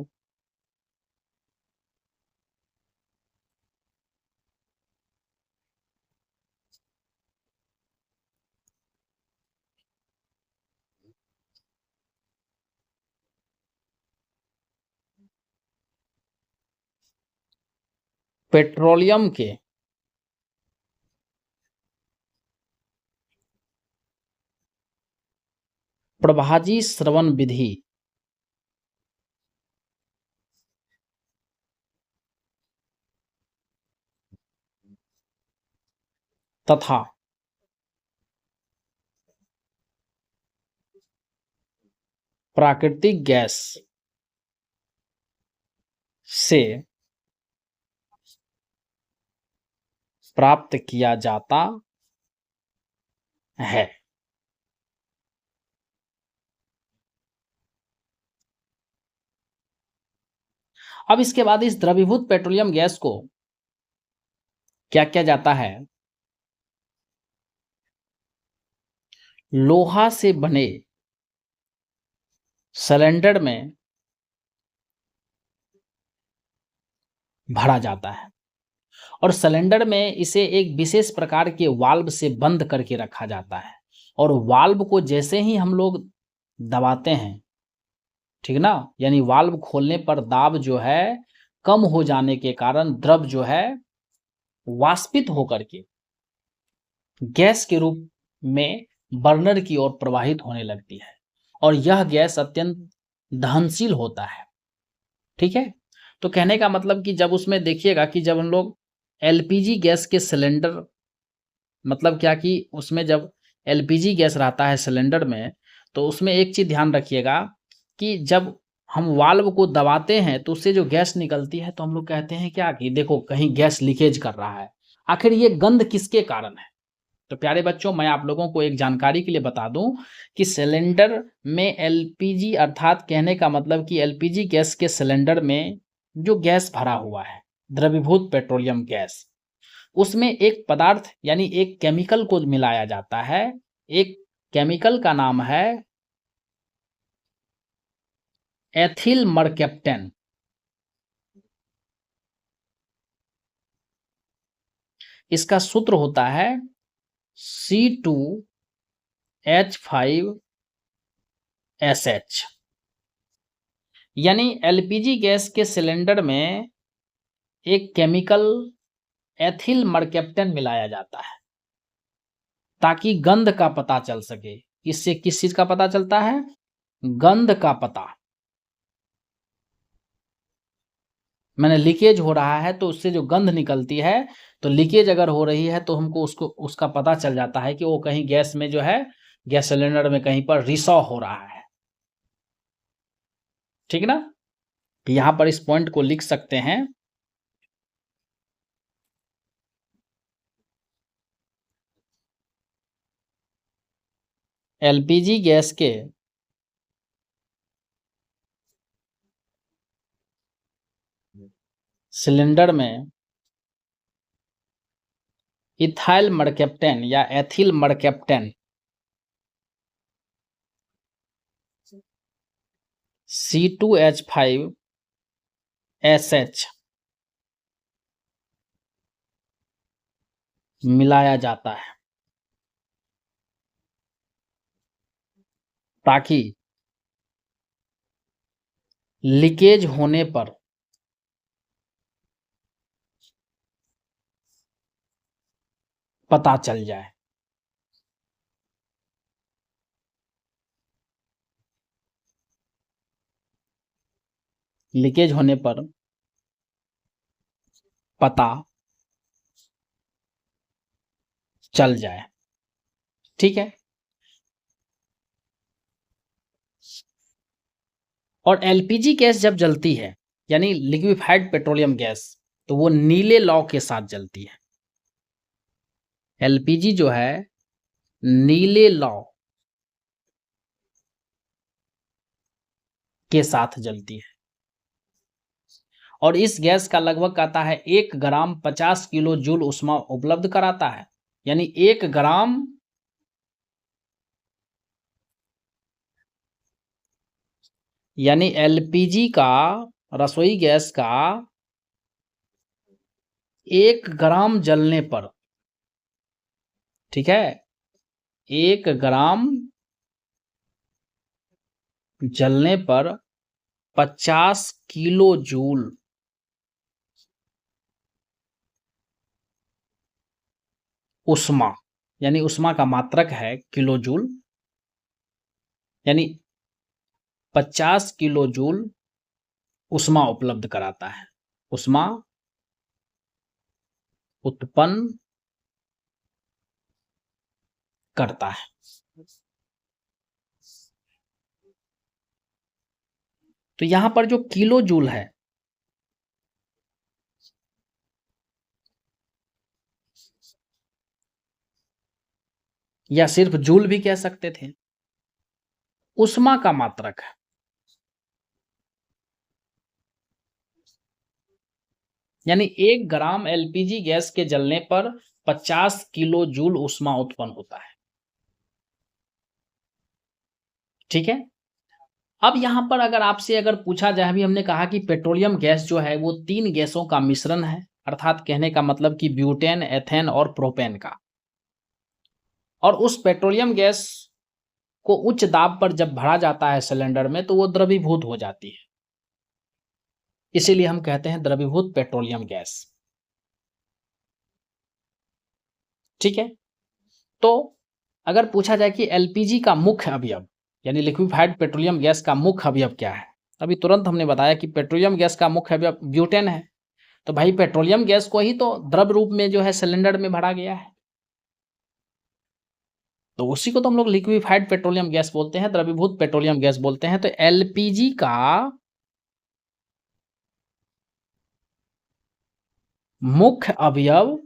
पेट्रोलियम के प्रभाजी स्रवण विधि तथा प्राकृतिक गैस से प्राप्त किया जाता है। अब इसके बाद इस द्रवीभूत पेट्रोलियम गैस को क्या किया जाता है? लोहा से बने सिलेंडर में भरा जाता है और सिलेंडर में इसे एक विशेष प्रकार के वाल्व से बंद करके रखा जाता है और वाल्व को जैसे ही हम लोग दबाते हैं, ठीक ना, यानी वाल्व खोलने पर दाब जो है कम हो जाने के कारण द्रव जो है वाष्पित होकर के गैस के रूप में बर्नर की ओर प्रवाहित होने लगती है और यह गैस अत्यंत दहनशील होता है। ठीक है, तो कहने का मतलब कि जब उसमें देखिएगा कि जब हम लोग एलपीजी गैस के सिलेंडर, मतलब क्या कि उसमें जब एलपीजी गैस रहता है सिलेंडर में, तो उसमें एक चीज ध्यान रखिएगा कि जब हम वाल्व को दबाते हैं तो उससे जो गैस निकलती है तो हम लोग कहते हैं क्या कि देखो कहीं गैस लीकेज कर रहा है। आखिर ये गंध किसके कारण है? तो प्यारे बच्चों, मैं आप लोगों को एक जानकारी के लिए बता दूं कि सिलेंडर में एलपीजी, अर्थात कहने का मतलब कि एलपीजी गैस के सिलेंडर में जो गैस भरा हुआ है, द्रवीभूत पेट्रोलियम गैस, उसमें एक पदार्थ यानी एक केमिकल को मिलाया जाता है। एक केमिकल का नाम है एथिल मरकैप्टन। इसका सूत्र होता है C2H5SH। यानी एलपीजी गैस के सिलेंडर में एक केमिकल एथिल मरकैप्टन मिलाया जाता है ताकि गंध का पता चल सके। इससे किस चीज का पता चलता है? गंध का पता। मैंने लीकेज हो रहा है तो उससे जो गंध निकलती है, तो लीकेज अगर हो रही है तो हमको उसका पता चल जाता है कि वो कहीं गैस में जो है, गैस सिलेंडर में कहीं पर रिसाव हो रहा है। ठीक ना? यहां पर इस पॉइंट को लिख सकते हैं। एलपीजी गैस के सिलेंडर में इथाइल मरकैप्टन या एथिल मरकैप्टन C2H5SH मिलाया जाता है ताकि लीकेज होने पर पता चल जाए। लीकेज होने पर पता चल जाए। ठीक है? और एलपीजी गैस जब जलती है, यानी लिक्विफाइड पेट्रोलियम गैस, तो वो नीले लौ के साथ जलती है। एलपीजी जो है नीले लौ के साथ जलती है। और इस गैस का लगभग आता है 1 ग्राम 50 किलो जूल ऊष्मा उपलब्ध कराता है। यानी 1 ग्राम यानी एलपीजी का, रसोई गैस का 1 ग्राम जलने पर, ठीक है, 1 ग्राम जलने पर 50 किलो जूल उष्मा, यानी उष्मा का मात्रक है किलो जूल, यानी 50 किलो जूल उष्मा उपलब्ध कराता है। उष्मा उत्पन्न करता है। तो यहां पर जो किलो जूल है, या सिर्फ जूल भी कह सकते थे, उष्मा का मात्रक है। यानी 1 ग्राम एलपीजी गैस के जलने पर 50 किलो जूल उष्मा उत्पन्न होता है। ठीक है? अब यहां पर अगर आपसे अगर पूछा जाए, अभी हमने कहा कि पेट्रोलियम गैस जो है वो 3 गैसों का मिश्रण है, अर्थात कहने का मतलब कि ब्यूटेन, एथेन और प्रोपेन का। और उस पेट्रोलियम गैस को उच्च दाब पर जब भरा जाता है सिलेंडर में, तो वो द्रवीभूत हो जाती है। इसीलिए हम कहते हैं द्रवीभूत पेट्रोलियम गैस। ठीक है? तो अगर पूछा जाए कि एलपीजी का मुख्य अवयव, यानी लिक्विफाइड पेट्रोलियम गैस का मुख्य अवयव क्या है, अभी तुरंत हमने बताया कि पेट्रोलियम गैस का मुख्य अवयव ब्यूटेन है। तो भाई पेट्रोलियम गैस को ही तो द्रव रूप में जो है सिलेंडर में भरा गया है, तो उसी को तो हम लोग लिक्विफाइड पेट्रोलियम गैस बोलते हैं, द्रवीभूत पेट्रोलियम गैस बोलते हैं। तो एलपीजी का मुख्य अवयव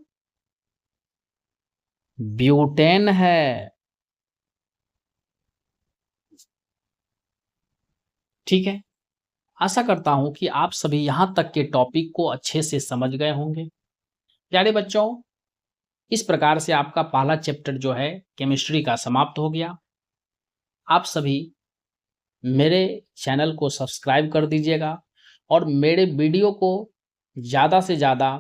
ब्यूटेन है। ठीक है, आशा करता हूं कि आप सभी यहां तक के टॉपिक को अच्छे से समझ गए होंगे। प्यारे बच्चों, इस प्रकार से आपका पहला चैप्टर जो है केमिस्ट्री का समाप्त हो गया। आप सभी मेरे चैनल को सब्सक्राइब कर दीजिएगा और मेरे वीडियो को ज़्यादा से ज़्यादा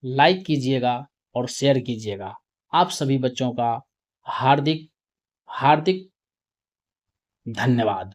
लाइक कीजिएगा और शेयर कीजिएगा। आप सभी बच्चों का हार्दिक हार्दिक धन्यवाद।